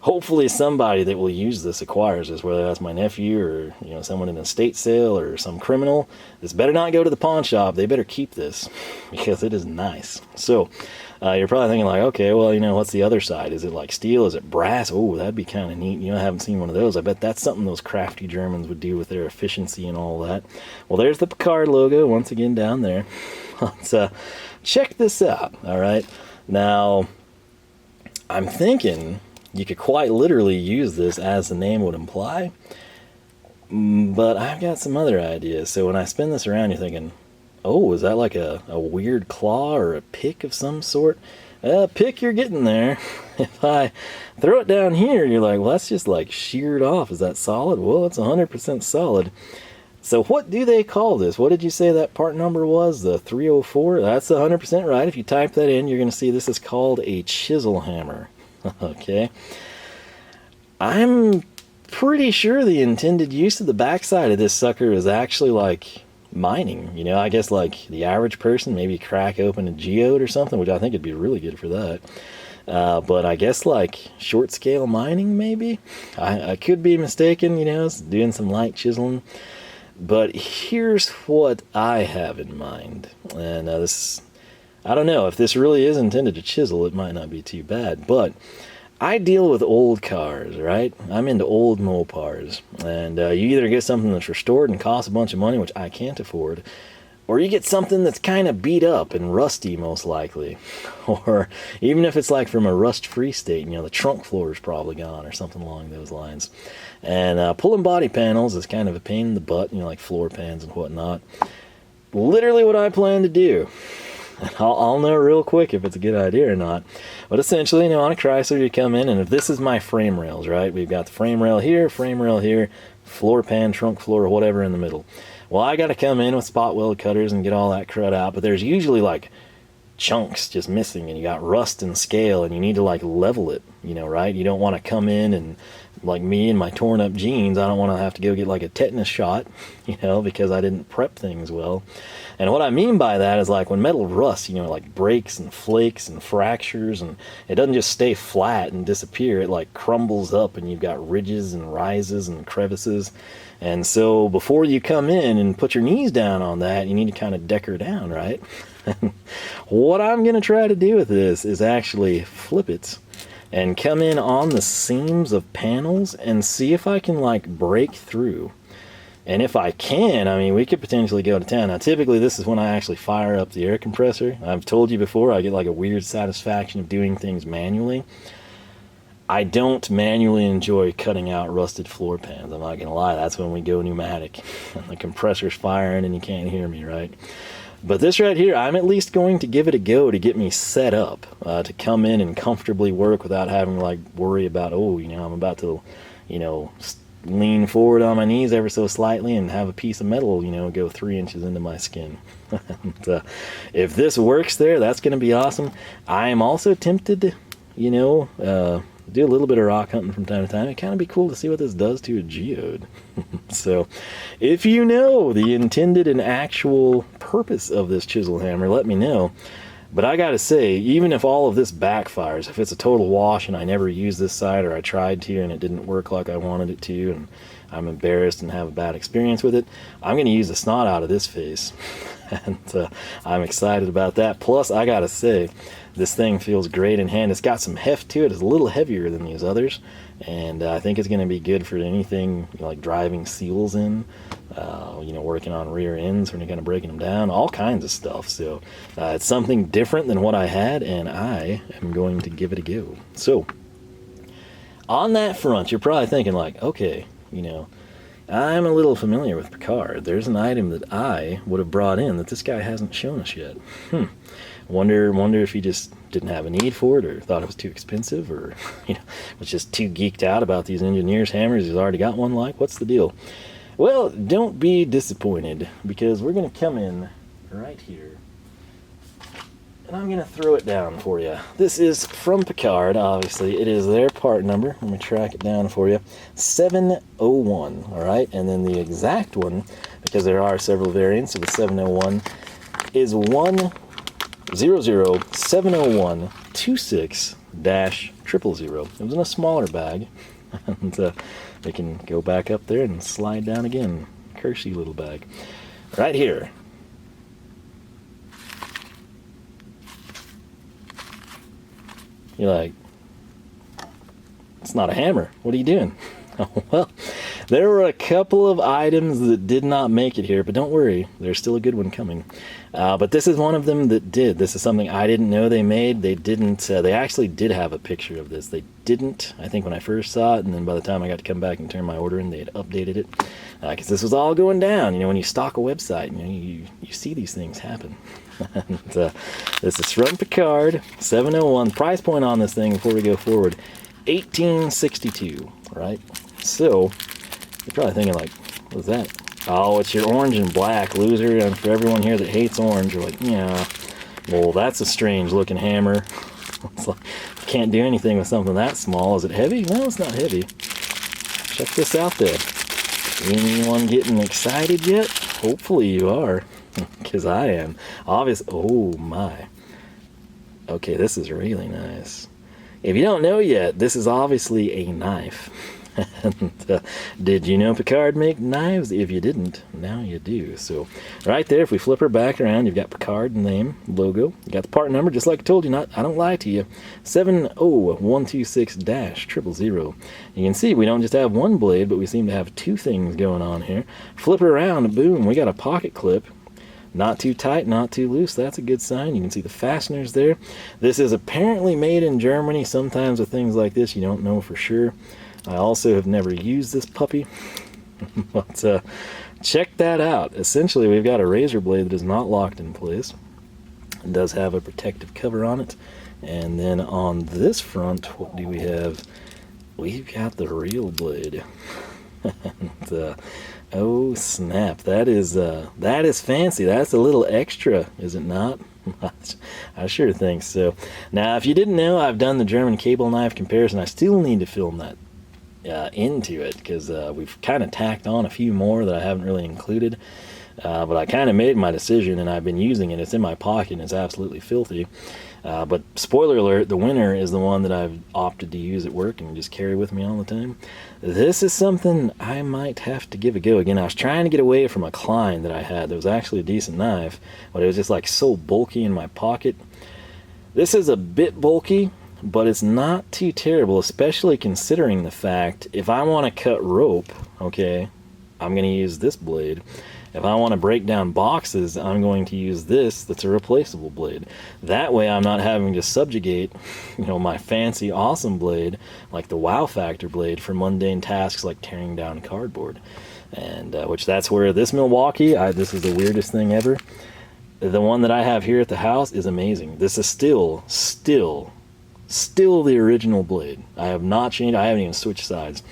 hopefully somebody that will use this acquires this, whether that's my nephew or, you know, someone in an estate sale or some criminal. This better not go to the pawn shop. They better keep this, because it is nice. So you're probably thinking like, okay, well, you know, what's the other side? Is it like steel? Is it brass? Oh, that'd be kind of neat. You know, I haven't seen one of those. I bet that's something those crafty Germans would do with their efficiency and all that. Well, there's the Picard logo once again down there. Let's check this out. All right. Now, I'm thinking you could quite literally use this as the name would imply, but I've got some other ideas. So when I spin this around, you're thinking, oh, is that like a weird claw or a pick of some sort? Pick, you're getting there. If I throw it down here, you're like, well, that's just like sheared off. Is that solid? Well, it's 100% solid. So what do they call this? What did you say that part number was? The 304? That's 100% right. If you type that in, you're going to see this is called a chisel hammer. Okay. I'm pretty sure the intended use of the backside of this sucker is actually like mining. You know, I guess like the average person maybe crack open a geode or something, which I think would be really good for that. But I guess like short scale mining maybe. I could be mistaken, you know, doing some light chiseling. But here's what I have in mind. And this, I don't know, if this really is intended to chisel, it might not be too bad. But I deal with old cars, right? I'm into old Mopars. And you either get something that's restored and costs a bunch of money, which I can't afford, or you get something that's kind of beat up and rusty, most likely. Or even if it's like from a rust-free state, you know, the trunk floor is probably gone or something along those lines. And pulling body panels is kind of a pain in the butt, you know, like floor pans and whatnot. Literally what I plan to do. I'll know real quick if it's a good idea or not. But essentially, you know, on a Chrysler, you come in, and if this is my frame rails, right? We've got the frame rail here, floor pan, trunk floor, whatever in the middle. Well, I got to come in with spot weld cutters and get all that crud out, but there's usually like chunks just missing, and you got rust and scale, and you need to like level it, you know, right? You don't want to come in and, like me and my torn up jeans, I don't want to have to go get like a tetanus shot, you know, because I didn't prep things well. And what I mean by that is, like, when metal rusts, you know, it like breaks and flakes and fractures, and it doesn't just stay flat and disappear. It like crumbles up, and you've got ridges and rises and crevices. And so before you come in and put your knees down on that, you need to kind of deck her down, right? What I'm going to try to do with this is actually flip it and come in on the seams of panels and see if I can like break through. And if I can, I mean, we could potentially go to town. Now, typically this is when I actually fire up the air compressor. I've told you before, I get like a weird satisfaction of doing things manually. I don't manually enjoy cutting out rusted floor pans. I'm not gonna lie, that's when we go pneumatic. The compressor's firing and you can't hear me, right? But this right here, I'm at least going to give it a go to get me set up, to come in and comfortably work without having to like worry about, oh, you know, I'm about to, you know, lean forward on my knees ever so slightly and have a piece of metal, you know, go 3 inches into my skin. And, if this works there, that's going to be awesome. I am also tempted, you know, do a little bit of rock hunting from time to time. It'd kind of be cool to see what this does to a geode. So, if you know the intended and actual purpose of this chisel hammer, let me know. But I gotta say, even if all of this backfires, if it's a total wash and I never use this side, or I tried to and it didn't work like I wanted it to, and I'm embarrassed and have a bad experience with it, I'm gonna use the snot out of this face. And I'm excited about that. Plus, I gotta say, this thing feels great in hand. It's got some heft to it. It's a little heavier than these others, and I think it's going to be good for anything, you know, like driving seals in, you know, working on rear ends when you're kind of breaking them down, all kinds of stuff. So it's something different than what I had, and I am going to give it a go. So on that front, you're probably thinking like, okay, you know, I'm a little familiar with Picard. There's an item that I would have brought in that this guy hasn't shown us yet. Wonder if he just didn't have a need for it, or thought it was too expensive, or, you know, was just too geeked out about these engineer's hammers. He's already got one. Like, what's the deal? Well, don't be disappointed, because we're going to come in right here, and I'm going to throw it down for you. This is from Picard, obviously. It is their part number. Let me track it down for you. 701, all right? And then the exact one, because there are several variants of the 701, is 100701260-000. It was in a smaller bag, and they can go back up there and slide down again. Cursey little bag. Right here. You're like, it's not a hammer. What are you doing? Well, there were a couple of items that did not make it here, but don't worry, there's still a good one coming. But this is one of them that did. This is something I didn't know they made. They didn't, they actually did have a picture of this. They didn't, I think, when I first saw it, and then by the time I got to come back and turn my order in, they had updated it. Because this was all going down. You know, when you stock a website, you know, you see these things happen. And, this is from Picard, 701. Price point on this thing before we go forward, $18.62, right? So, you're probably thinking like, what's that? Oh, it's your orange and black, loser. And for everyone here that hates orange, you're like, yeah, well, that's a strange looking hammer. It's like, can't do anything with something that small. Is it heavy? No, it's not heavy. Check this out there. Anyone getting excited yet? Hopefully you are, because I am. Obviously, oh my. Okay, this is really nice. If you don't know yet, this is obviously a knife. And, did you know Picard make knives? If you didn't, now you do. So right there, if we flip her back around, you've got Picard name, logo. You got the part number, just like I told you, I don't lie to you, 70126-000. You can see we don't just have one blade, but we seem to have two things going on here. Flip her around, boom, we got a pocket clip. Not too tight, not too loose. That's a good sign. You can see the fasteners there. This is apparently made in Germany. Sometimes with things like this, you don't know for sure. I also have never used this puppy, but check that out. Essentially, we've got a razor blade that is not locked in place. It does have a protective cover on it. And then on this front, what do we have? We've got the real blade. And, oh snap! That is fancy. That's a little extra, is it not? I sure think so. Now, if you didn't know, I've done the German cable knife comparison. I still need to film that into it, because we've kind of tacked on a few more that I haven't really included. But I kind of made my decision, and I've been using it. It's in my pocket, and it's absolutely filthy. But spoiler alert, the winner is the one that I've opted to use at work and just carry with me all the time. This is something I might have to give a go. Again, I was trying to get away from a Klein that I had that was actually a decent knife, but it was just like so bulky in my pocket. This is a bit bulky, but it's not too terrible, especially considering the fact if I want to cut rope, okay, I'm going to use this blade. If I want to break down boxes, I'm going to use this that's a replaceable blade. That way I'm not having to subjugate, my fancy awesome blade, like the wow factor blade, for mundane tasks like tearing down cardboard. And which that's where this Milwaukee, this is the weirdest thing ever. The one that I have here at the house is amazing. This is still the original blade. I have not changed. I haven't even switched sides.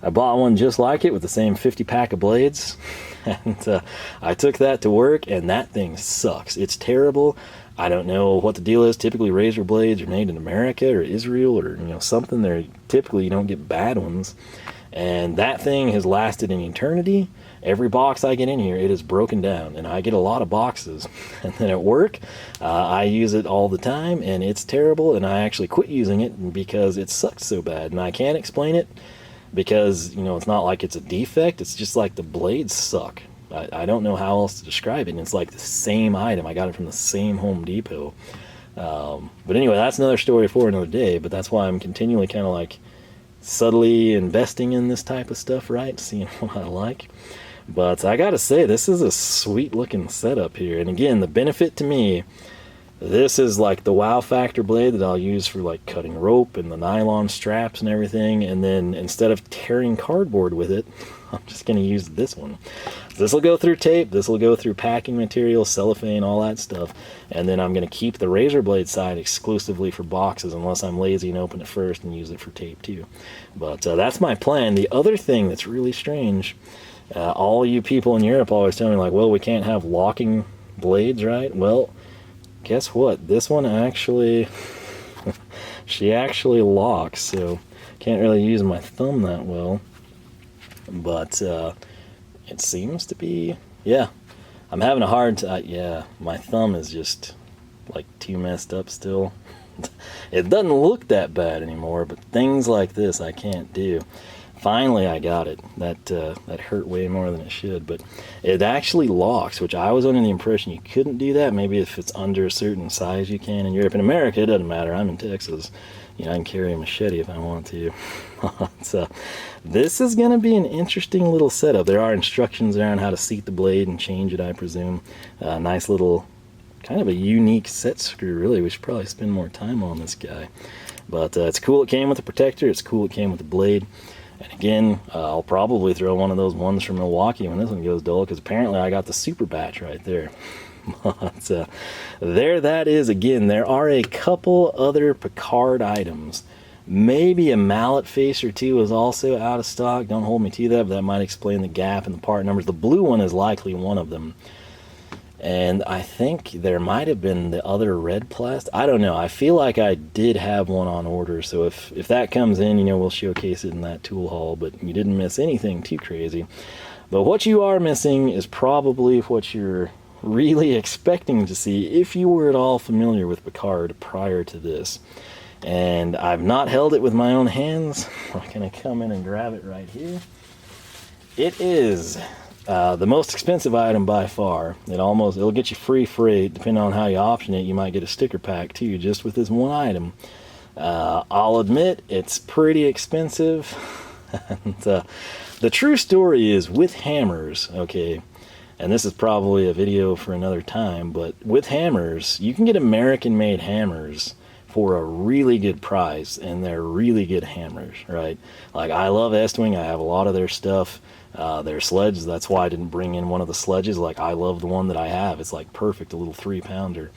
I bought one just like it with the same 50 pack of blades, and I took that to work, and that thing sucks. It's terrible. I don't know what the deal is. Typically razor blades are made in America or Israel or something. There typically you don't get bad ones, and that thing has lasted an eternity. Every box I get in here, it is broken down, and I get a lot of boxes. And then at work, I use it all the time, and it's terrible, and I actually quit using it because it sucks so bad, and I can't explain it. Because, it's not like it's a defect, it's just like the blades suck. I don't know how else to describe it, and it's like the same item. I got it from the same Home Depot. But anyway, that's another story for another day, but that's why I'm continually kind of like subtly investing in this type of stuff, right? Seeing what I like. But I gotta say, this is a sweet looking setup here. And again, the benefit to me, this is like the wow factor blade that I'll use for like cutting rope and the nylon straps and everything. And then instead of tearing cardboard with it, I'm just going to use this one. This will go through tape, this will go through packing material, cellophane, all that stuff. And then I'm going to keep the razor blade side exclusively for boxes, unless I'm lazy and open it first and use it for tape too. But that's my plan. The other thing that's really strange, all you people in Europe always tell me like, well, we can't have locking blades, right? Well, guess what? This one actually, she actually locks, so can't really use my thumb that well. But it seems to be, yeah. I'm having a hard time. Yeah, my thumb is just like too messed up still. It doesn't look that bad anymore, but things like this I can't do. Finally, I got it. That hurt way more than it should, but it actually locks, which I was under the impression you couldn't do that. Maybe if it's under a certain size you can. In Europe, in America, it doesn't matter. I'm in Texas. I can carry a machete if I want to. So this is going to be an interesting little setup. There are instructions there on how to seat the blade and change it, I presume. Nice little, kind of a unique set screw, really. We should probably spend more time on this guy. But it's cool it came with a protector. It's cool it came with a blade. And again, I'll probably throw one of those ones from Milwaukee when this one goes dull, because apparently I got the super batch right there. But there that is. Again, there are a couple other Picard items. Maybe a mallet face or two is also out of stock. Don't hold me to that, but that might explain the gap in the part numbers. The blue one is likely one of them. And I think there might have been the other red plastic. I don't know. I feel like I did have one on order. So if that comes in, we'll showcase it in that tool haul. But you didn't miss anything too crazy. But what you are missing is probably what you're really expecting to see if you were at all familiar with Picard prior to this. And I've not held it with my own hands. I'm going to come in and grab it right here. It is the most expensive item by far. It'll get you free freight. Depending on how you option it, you might get a sticker pack too, just with this one item. I'll admit it's pretty expensive. And the true story is with hammers, okay, and this is probably a video for another time, but with hammers, you can get American-made hammers for a really good price, and they're really good hammers, right? Like, I love Estwing. I have a lot of their stuff. Their sledges, that's why I didn't bring in one of the sledges. Like, I love the one that I have. It's like perfect, a little 3-pounder.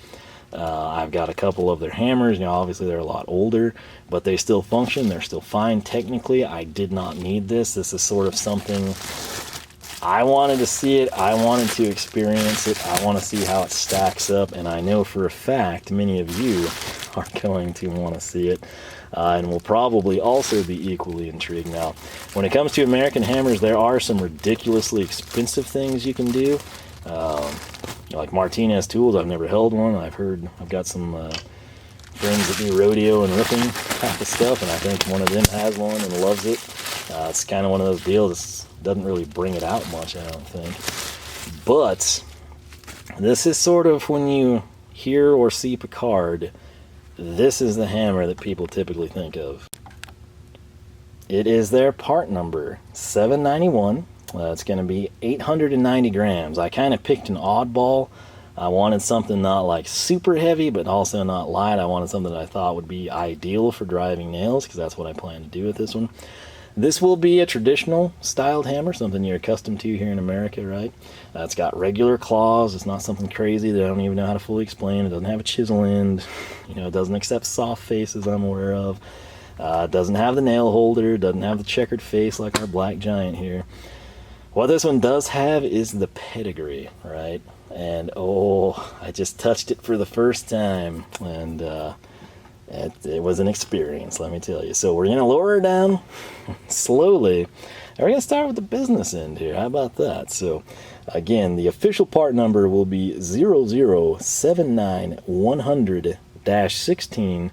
I've got a couple of their hammers. Obviously they're a lot older, but they still function. They're still fine technically. I did not need this. This is sort of something I wanted to see it. I wanted to experience it. I want to see how it stacks up, and I know for a fact many of you are going to want to see it, and will probably also be equally intrigued. Now, when it comes to American hammers, there are some ridiculously expensive things you can do. Like Martinez tools, I've never held one. I've got some friends that do rodeo and ripping type of stuff, and I think one of them has one and loves it. It's kind of one of those deals. It doesn't really bring it out much, I don't think. But this is sort of, when you hear or see Picard, this is the hammer that people typically think of. It is their part number 791. It's going to be 890 grams. I kind of picked an oddball. I wanted something not like super heavy, but also not light. I wanted something that I thought would be ideal for driving nails, because that's what I plan to do with this one. This will be a traditional styled hammer, something you're accustomed to here in America, right? It's got regular claws. It's not something crazy that I don't even know how to fully explain. It doesn't have a chisel end. You know, it doesn't accept soft faces, I'm aware of. It doesn't have the nail holder. It doesn't have the checkered face like our Black Giant here. What this one does have is the pedigree, right? And oh, I just touched it for the first time, and it was an experience, let me tell you. So we're going to lower her down slowly, and we're going to start with the business end here. How about that? So again, the official part number will be 0079100-16,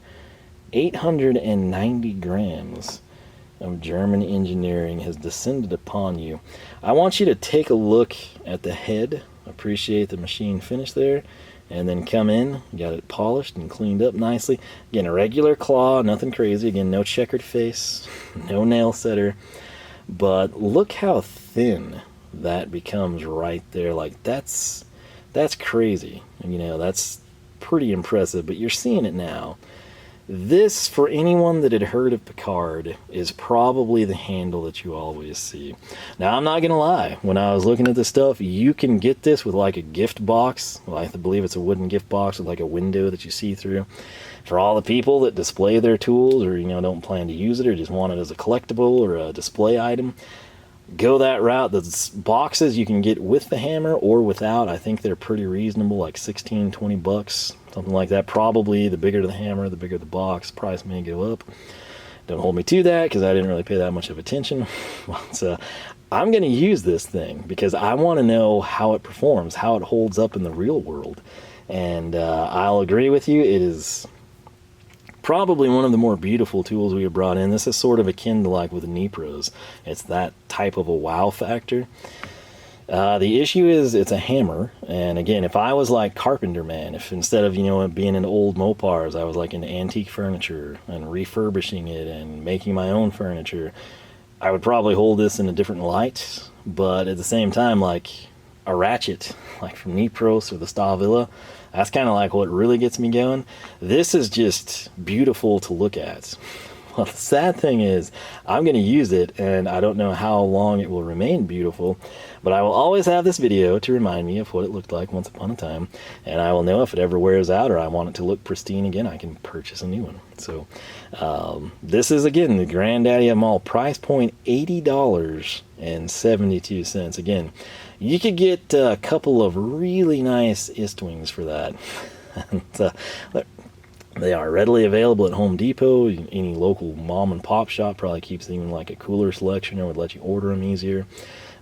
890 grams of German engineering has descended upon you. I want you to take a look at the head, appreciate the machine finish there, and then come in, got it polished and cleaned up nicely. Again, a regular claw, nothing crazy. Again, no checkered face, no nail setter. But look how thin that becomes right there. Like, that's crazy. You know, that's pretty impressive, but you're seeing it now. This, for anyone that had heard of Picard, is probably the handle that you always see. Now, I'm not going to lie. When I was looking at this stuff, you can get this with like a gift box. Well, I believe it's a wooden gift box with like a window that you see through. For all the people that display their tools, or, you know, don't plan to use it, or just want it as a collectible or a display item, go that route. The boxes you can get with the hammer or without, I think they're pretty reasonable, like 16, 20 bucks, something like that. Probably the bigger the hammer, the bigger the box. Price may go up. Don't hold me to that, because I didn't really pay that much of attention. But I'm going to use this thing because I want to know how it performs, how it holds up in the real world. And I'll agree with you, it is probably one of the more beautiful tools we have brought in. This is sort of akin to like with the Nipros. It's that type of a wow factor. The issue is it's a hammer, and again, if I was like Carpenter Man, if instead of, you know, being in old Mopars, I was like into antique furniture and refurbishing it and making my own furniture, I would probably hold this in a different light. But at the same time, like a ratchet, like from Nipros or the Stavilla, that's kind of like what really gets me going. This is just beautiful to look at. Well, the sad thing is, I'm going to use it, and I don't know how long it will remain beautiful, but I will always have this video to remind me of what it looked like once upon a time, and I will know if it ever wears out or I want it to look pristine again, I can purchase a new one. So, this is, again, the granddaddy of them all. Price point, $80.72. Again, you could get a couple of really nice Istwings for that. And, they are readily available at Home Depot. Any local mom and pop shop probably keeps them in like a cooler selection, or would let you order them easier.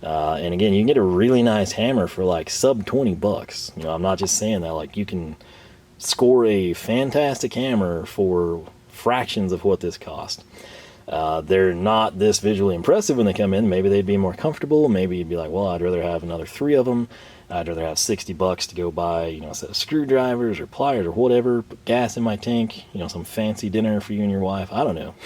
And again, you can get a really nice hammer for like sub 20 bucks. You know, I'm not just saying that. Like, you can score a fantastic hammer for fractions of what this cost. They're not this visually impressive when they come in. Maybe they'd be more comfortable. Maybe you'd be like, well, I'd rather have another 3 of them. I'd rather have 60 bucks to go buy, you know, a set of screwdrivers or pliers or whatever, put gas in my tank, you know, some fancy dinner for you and your wife. I don't know.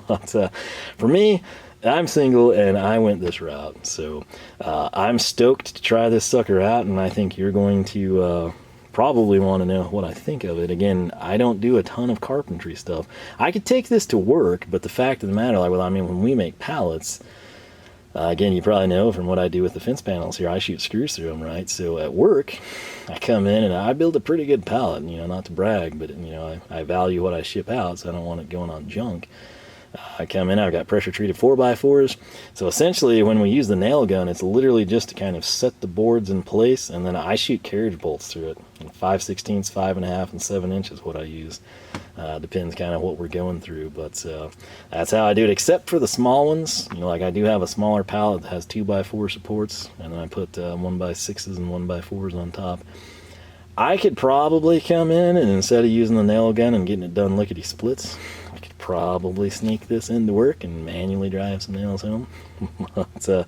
But for me, I'm single and I went this route. So I'm stoked to try this sucker out, and I think you're going to probably want to know what I think of it. Again, I don't do a ton of carpentry stuff. I could take this to work, but the fact of the matter, like, well, I mean, when we make pallets, again, you probably know from what I do with the fence panels here, I shoot screws through them, right? So at work, I come in and I build a pretty good pallet, you know, not to brag, but, you know, I value what I ship out, so I don't want it going on junk. I come in, I've got pressure treated 4x4s. So essentially when we use the nail gun, it's literally just to kind of set the boards in place, and then I shoot carriage bolts through it. 5/16, 5.5, and 7 inches what I use. Depends kind of what we're going through, but that's how I do it, except for the small ones. You know, like I do have a smaller pallet that has 2x4 supports, and then I put 1x6s and 1x4s on top. I could probably come in and instead of using the nail gun and getting it done lickety splits, I could probably sneak this into work and manually drive some nails home. But,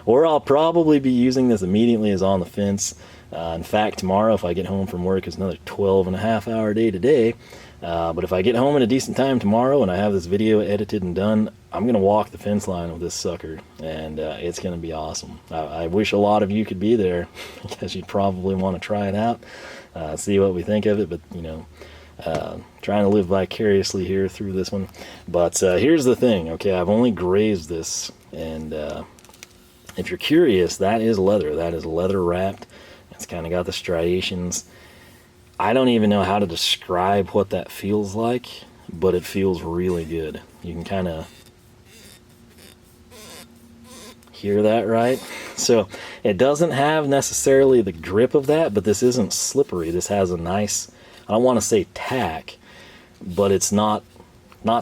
or I'll probably be using this immediately as on the fence. In fact, tomorrow if I get home from work, it's another 12.5-hour day today. But if I get home at a decent time tomorrow and I have this video edited and done, I'm going to walk the fence line with this sucker, and it's going to be awesome. I wish a lot of you could be there, because you'd probably want to try it out, see what we think of it, but you know, trying to live vicariously here through this one. But here's the thing, okay, I've only grazed this, and if you're curious, that is leather wrapped. It's kind of got the striations. I don't even know how to describe what that feels like, but it feels really good. You can kind of hear that, right? So it doesn't have necessarily the grip of that, but this isn't slippery. This has a nice, I don't want to say tack, but it's not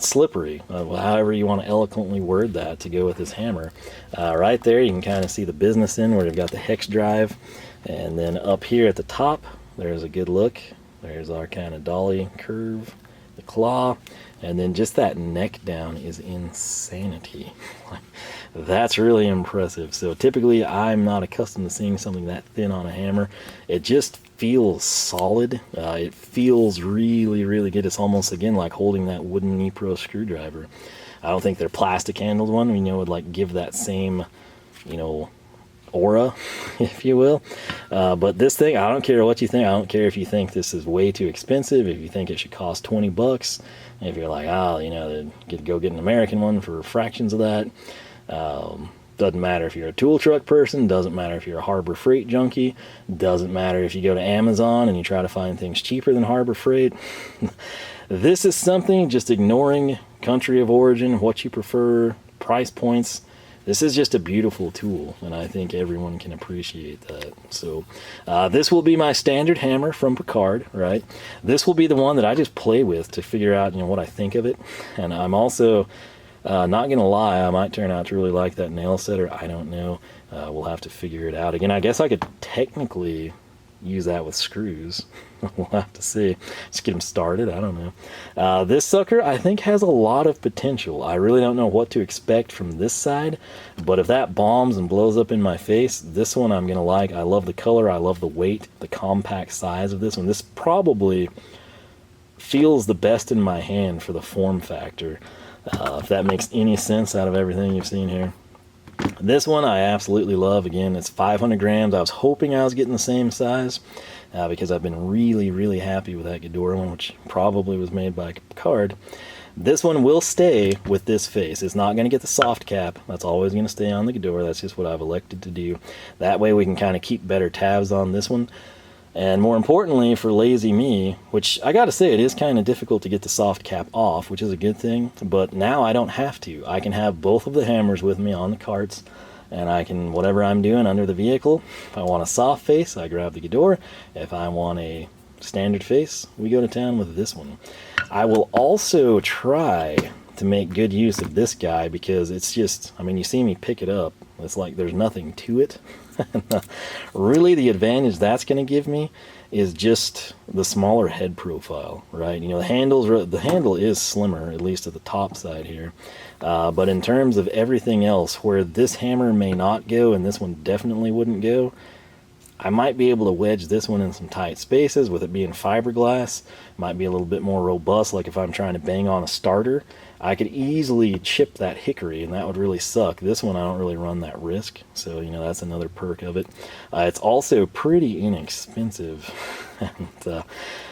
slippery, however you want to eloquently word that to go with this hammer. Right there you can kind of see the business end where you've got the hex drive, and then up here at the top there's a good look. There's our kind of dolly curve, the claw, and then just that neck down is insanity. That's really impressive. So typically I'm not accustomed to seeing something that thin on a hammer. It just feels solid. It feels really, really good. It's almost, again, like holding that wooden Nipro screwdriver. I don't think their plastic handled one, you know, would like give that same, you know, aura, if you will. But this thing, I don't care what you think. I don't care if you think this is way too expensive, if you think it should cost 20 bucks, if you're like, oh, you know, go get an American one for fractions of that. Doesn't matter if you're a tool truck person, doesn't matter if you're a Harbor Freight junkie, doesn't matter if you go to Amazon and you try to find things cheaper than Harbor Freight. This is something, just ignoring country of origin, what you prefer, price points. This is just a beautiful tool, and I think everyone can appreciate that. So this will be my standard hammer from Picard, right? This will be the one that I just play with to figure out, you know, what I think of it. And I'm also not gonna lie, I might turn out to really like that nail setter. I don't know. We'll have to figure it out. Again, I guess I could technically use that with screws. We'll have to see. Just get them started. I don't know. This sucker, I think, has a lot of potential. I really don't know what to expect from this side, but if that bombs and blows up in my face, this one I'm gonna like. I love the color. I love the weight, the compact size of this one. This probably feels the best in my hand for the form factor, if that makes any sense out of everything you've seen here. This one I absolutely love. Again, it's 500 grams. I was hoping I was getting the same size because I've been really, really happy with that Gadora one, which probably was made by Picard. This one will stay with this face. It's not going to get the soft cap. That's always going to stay on the Gadora. That's just what I've elected to do. That way we can kind of keep better tabs on this one. And more importantly, for lazy me, which I gotta say, it is kind of difficult to get the soft cap off, which is a good thing, but now I don't have to. I can have both of the hammers with me on the carts, and I can, whatever I'm doing under the vehicle, if I want a soft face, I grab the Gadora. If I want a standard face, we go to town with this one. I will also try to make good use of this guy, because it's just, I mean, you see me pick it up, it's like there's nothing to it. Really, the advantage that's going to give me is just the smaller head profile, right? You know, the handle is slimmer, at least at the top side here. But in terms of everything else, where this hammer may not go and this one definitely wouldn't go, I might be able to wedge this one in some tight spaces. With it being fiberglass, might be a little bit more robust. Like if I'm trying to bang on a starter, I could easily chip that hickory, and that would really suck. This one I don't really run that risk, so you know, that's another perk of it. It's also pretty inexpensive. And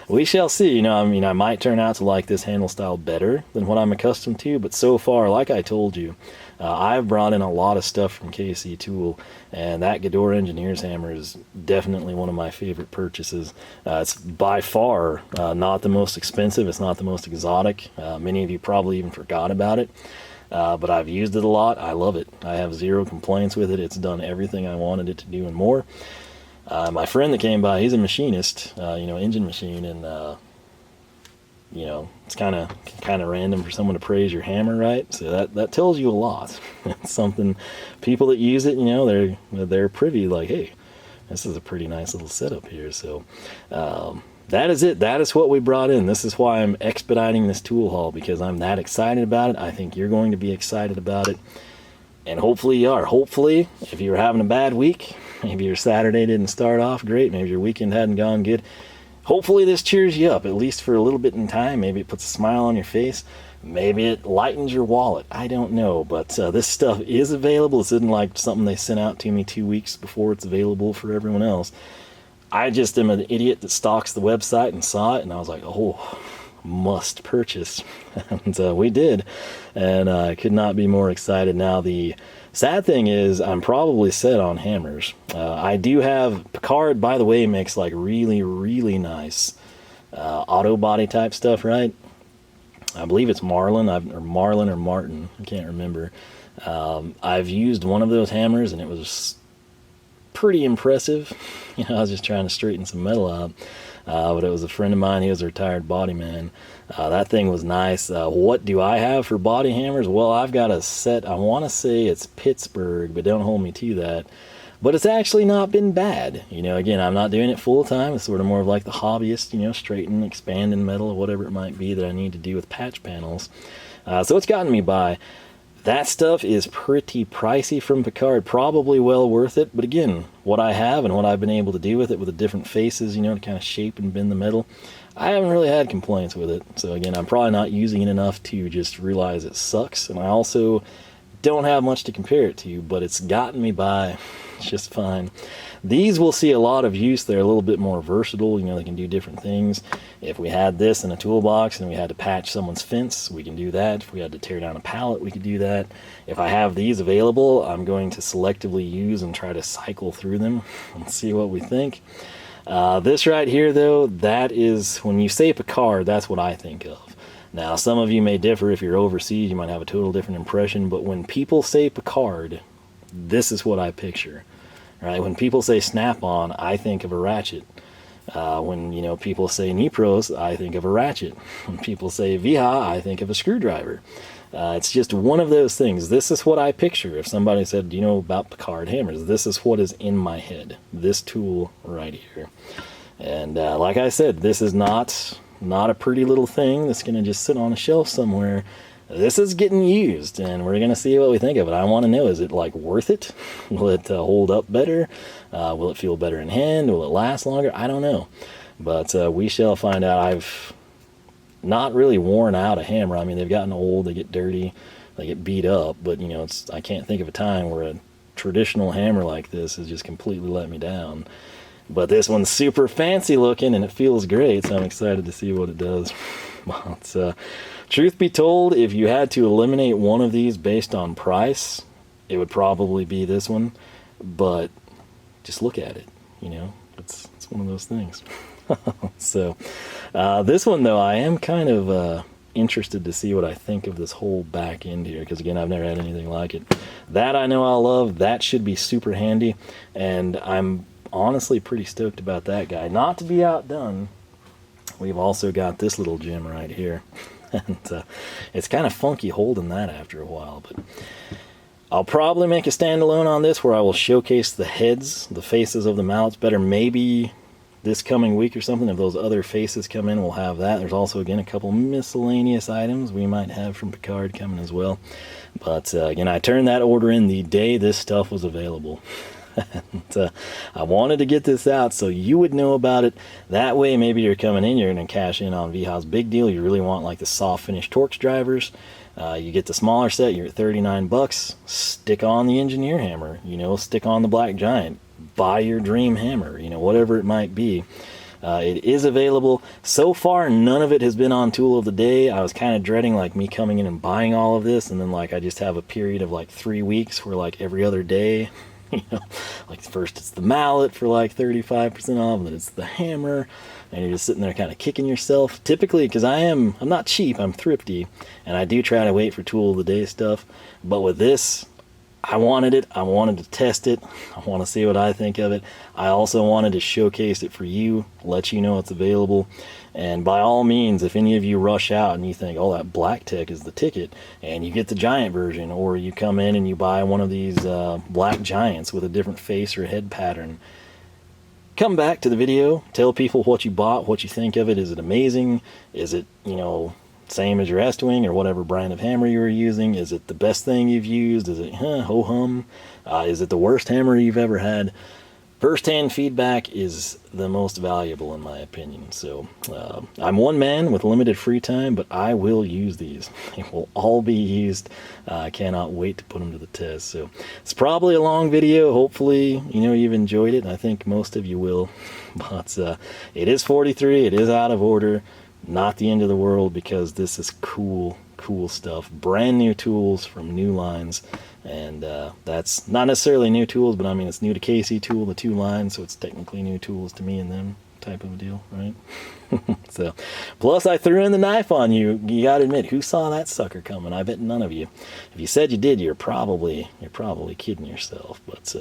we shall see. You know, I mean, I might turn out to like this handle style better than what I'm accustomed to, but so far, like I told you, I've brought in a lot of stuff from KC Tool, and that Gadora Engineer's hammer is definitely one of my favorite purchases. It's by far not the most expensive. It's not the most exotic. Many of you probably even forgot about it. But I've used it a lot. I love it. I have zero complaints with it. It's done everything I wanted it to do and more. My friend that came by, he's a machinist, engine machine, and it's kind of random for someone to praise your hammer, right? So that tells you a lot. It's something people that use it, they're privy, like, hey, this is a pretty nice little setup here. So that is it. That is what we brought in. This is why I'm expediting this tool haul, because I'm that excited about it. I think you're going to be excited about it, and hopefully you are. Hopefully, if you were having a bad week, maybe your Saturday didn't start off great, maybe your weekend hadn't gone good, hopefully this cheers you up, at least for a little bit in time. Maybe it puts a smile on your face. Maybe it lightens your wallet. I don't know, but this stuff is available. This isn't like something they sent out to me 2 weeks before it's available for everyone else. I just am an idiot that stalks the website and saw it, and I was like, oh, must purchase. And we did, and I could not be more excited. Now, the sad thing is I'm probably set on hammers. I do have Picard, by the way, makes like really, really nice auto body type stuff, right? I believe it's Marlin or Martin. I can't remember. I've used one of those hammers, and it was pretty impressive. I was just trying to straighten some metal out. But it was a friend of mine. He was a retired body man. That thing was nice. What do I have for body hammers? Well, I've got a set. I want to say it's Pittsburgh, but don't hold me to that. But it's actually not been bad. Again, I'm not doing it full time. It's sort of more of like the hobbyist, straightening, expanding metal, or whatever it might be that I need to do with patch panels. So it's gotten me by. That stuff is pretty pricey from Picard, probably well worth it. But again, what I have and what I've been able to do with it with the different faces, to kind of shape and bend the metal, I haven't really had complaints with it. So again, I'm probably not using it enough to just realize it sucks. And I also don't have much to compare it to, but it's gotten me by just fine. These will see a lot of use. They're a little bit more versatile. They can do different things. If we had this in a toolbox and we had to patch someone's fence, we can do that. If we had to tear down a pallet, we could do that. If I have these available, I'm going to selectively use and try to cycle through them and see what we think. This right here, though, that is, when you say Picard, that's what I think of. Now, some of you may differ. If you're overseas, you might have a total different impression. But when people say Picard, this is what I picture. Right? When people say Snap-on, I think of a ratchet. When people say Nipros, I think of a ratchet. When people say Viha, I think of a screwdriver. It's just one of those things. This is what I picture. If somebody said, do you know about Picard hammers? This is what is in my head. This tool right here. And like I said, this is not a pretty little thing that's going to just sit on a shelf somewhere. This is getting used, and we're going to see what we think of it. I want to know, is it like worth it? Will it hold up better? Will it feel better in hand? Will it last longer? I don't know. But we shall find out. I've not really worn out a hammer. I mean, they've gotten old, they get dirty, they get beat up, but I can't think of a time where a traditional hammer like this has just completely let me down. But this one's super fancy looking, and it feels great, so I'm excited to see what it does. But, truth be told, if you had to eliminate one of these based on price, it would probably be this one. But just look at it, it's one of those things. So this one, though, I am kind of interested to see what I think of this whole back end here, because again, I've never had anything like it. That I know I'll love. That should be super handy, and I'm honestly pretty stoked about that guy. Not to be outdone, we've also got this little gem right here. And it's kind of funky holding that after a while, but I'll probably make a standalone on this where I will showcase the heads, the faces of the mallets better. Maybe this coming week or something, if those other faces come in, we'll have that. There's also, again, a couple miscellaneous items we might have from Picard coming as well. But again, I turned that order in the day this stuff was available. And I wanted to get this out so you would know about it. That way, maybe you're coming in, you're going to cash in on VHA's big deal. You really want like the soft finish Torx drivers. You get the smaller set, you're at $39. Stick on the engineer hammer, stick on the Black Giant. Buy your dream hammer, whatever it might be. It is available. So far, none of it has been on Tool of the Day. I was kind of dreading like me coming in and buying all of this, and then like I just have a period of like 3 weeks where like every other day, like first it's the mallet for like 35% off, and then it's the hammer, and you're just sitting there kind of kicking yourself. Typically, because I'm not cheap, I'm thrifty, and I do try to wait for tool of the day stuff. But with this, I wanted it. I wanted to test it. I want to see what I think of it. I also wanted to showcase it for you, let you know it's available. And by all means, if any of you rush out and you think, oh, that black tech is the ticket, and you get the giant version, or you come in and you buy one of these black giants with a different face or head pattern, come back to the video, tell people what you bought, what you think of it. Is it amazing? Is it, you know, same as your Estwing or whatever brand of hammer you were using? Is it the best thing you've used? Is it ho-hum? Is it the worst hammer you've ever had? First-hand feedback is the most valuable in my opinion. So I'm one man with limited free time, but I will use these. They will all be used. I cannot wait to put them to the test. So it's probably a long video. Hopefully, you know, you've enjoyed it. I think most of you will. But it is 43. It is out of order. Not the end of the world, because this is cool stuff. Brand new tools from new lines. And that's not necessarily new tools, but I mean, it's new to KC Tool, the 2 lines, so it's technically new tools to me and them type of a deal, right? So, plus I threw in the knife on you. You gotta admit, who saw that sucker coming? I bet none of you. If you said you did, you're probably kidding yourself. But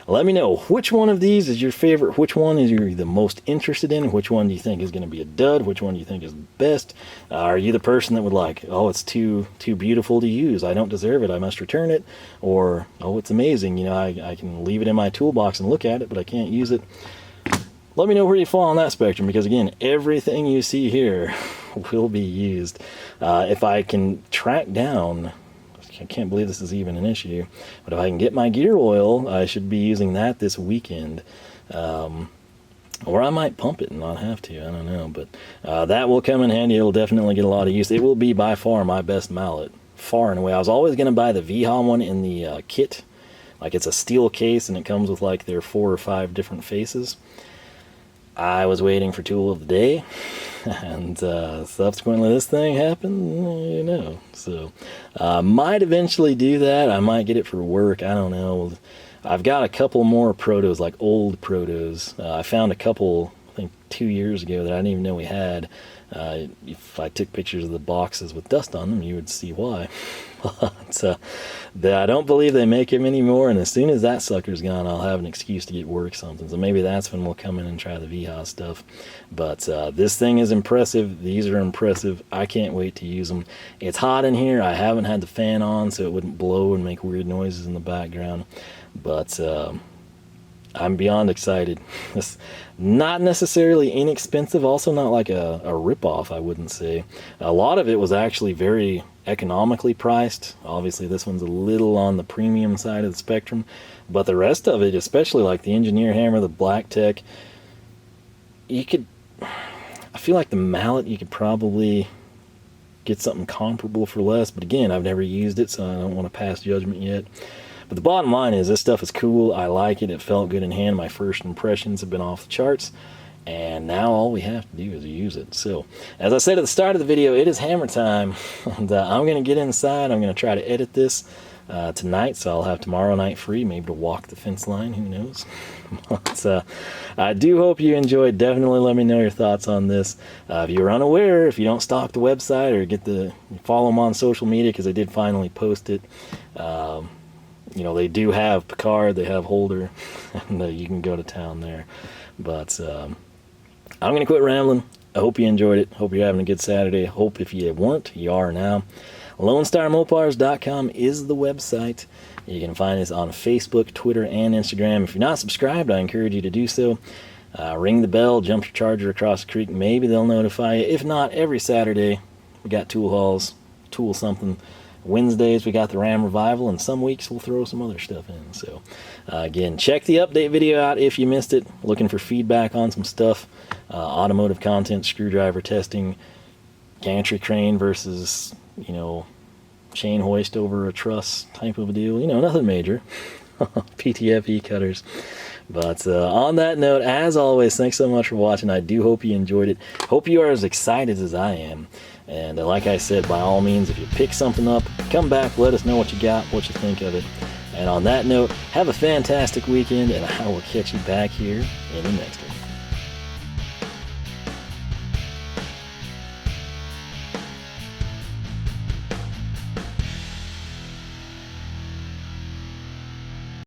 let me know, which one of these is your favorite? Which one is you the most interested in? Which one do you think is going to be a dud? Which one do you think is best? Are you the person that would like, oh, it's too beautiful to use, I don't deserve it, I must return it? Or, oh, it's amazing, you know, I can leave it in my toolbox and look at it, but I can't use it? Let me know where you fall on that spectrum, because again, everything you see here will be used. If I can track down, I can't believe this is even an issue, but if I can get my gear oil, I should be using that this weekend. Or I might pump it and not have to, I don't know. But that will come in handy. It'll definitely get a lot of use. It will be by far my best mallet, far and away. I was always going to buy the VHA one in the kit. Like, it's a steel case and it comes with like their 4 or 5 different faces. I was waiting for tool of the day, and subsequently this thing happened, you know. So might eventually do that. I might get it for work, I don't know. I've got a couple more protos, like old protos. I found a couple, I think 2 years ago, that I didn't even know we had. If I took pictures of the boxes with dust on them, you would see why. But I don't believe they make them anymore, and as soon as that sucker's gone, I'll have an excuse to get work something. So maybe that's when we'll come in and try the VHA stuff. But this thing is impressive. These are impressive. I can't wait to use them. It's hot in here. I haven't had the fan on so it wouldn't blow and make weird noises in the background. But I'm beyond excited. It's not necessarily inexpensive, also not like a rip-off, I wouldn't say. A lot of it was actually very economically priced. Obviously this one's a little on the premium side of the spectrum, but the rest of it, especially like the engineer hammer, the black tech, I feel like the mallet, you could probably get something comparable for less, but again, I've never used it, so I don't want to pass judgment yet. But the bottom line is, this stuff is cool. I like it. It felt good in hand. My first impressions have been off the charts. And now all we have to do is use it. So, as I said at the start of the video, it is hammer time. And I'm going to get inside. I'm going to try to edit this tonight. So I'll have tomorrow night free, maybe to walk the fence line. Who knows? But I do hope you enjoyed. Definitely let me know your thoughts on this. If you're unaware, if you don't stalk the website or follow them on social media, because I did finally post it. You know, they do have Picard, they have Halder, and you can go to town there. But I'm going to quit rambling. I hope you enjoyed it. Hope you're having a good Saturday. Hope if you weren't, you are now. LoneStarMopars.com is the website. You can find us on Facebook, Twitter, and Instagram. If you're not subscribed, I encourage you to do so. Ring the bell, jump your charger across the creek. Maybe they'll notify you. If not, every Saturday we got tool hauls, tool something. Wednesdays we got the Ram Revival, and some weeks we'll throw some other stuff in. So again, check the update video out if you missed it. Looking for feedback on some stuff, automotive content, screwdriver testing, gantry crane versus, you know, chain hoist over a truss type of a deal. You know, nothing major. PTFE cutters. But on that note, as always, thanks so much for watching. I do hope you enjoyed it. Hope you are as excited as I am. And like I said, by all means, if you pick something up, come back, let us know what you got, what you think of it. And on that note, have a fantastic weekend, and I will catch you back here in the next one.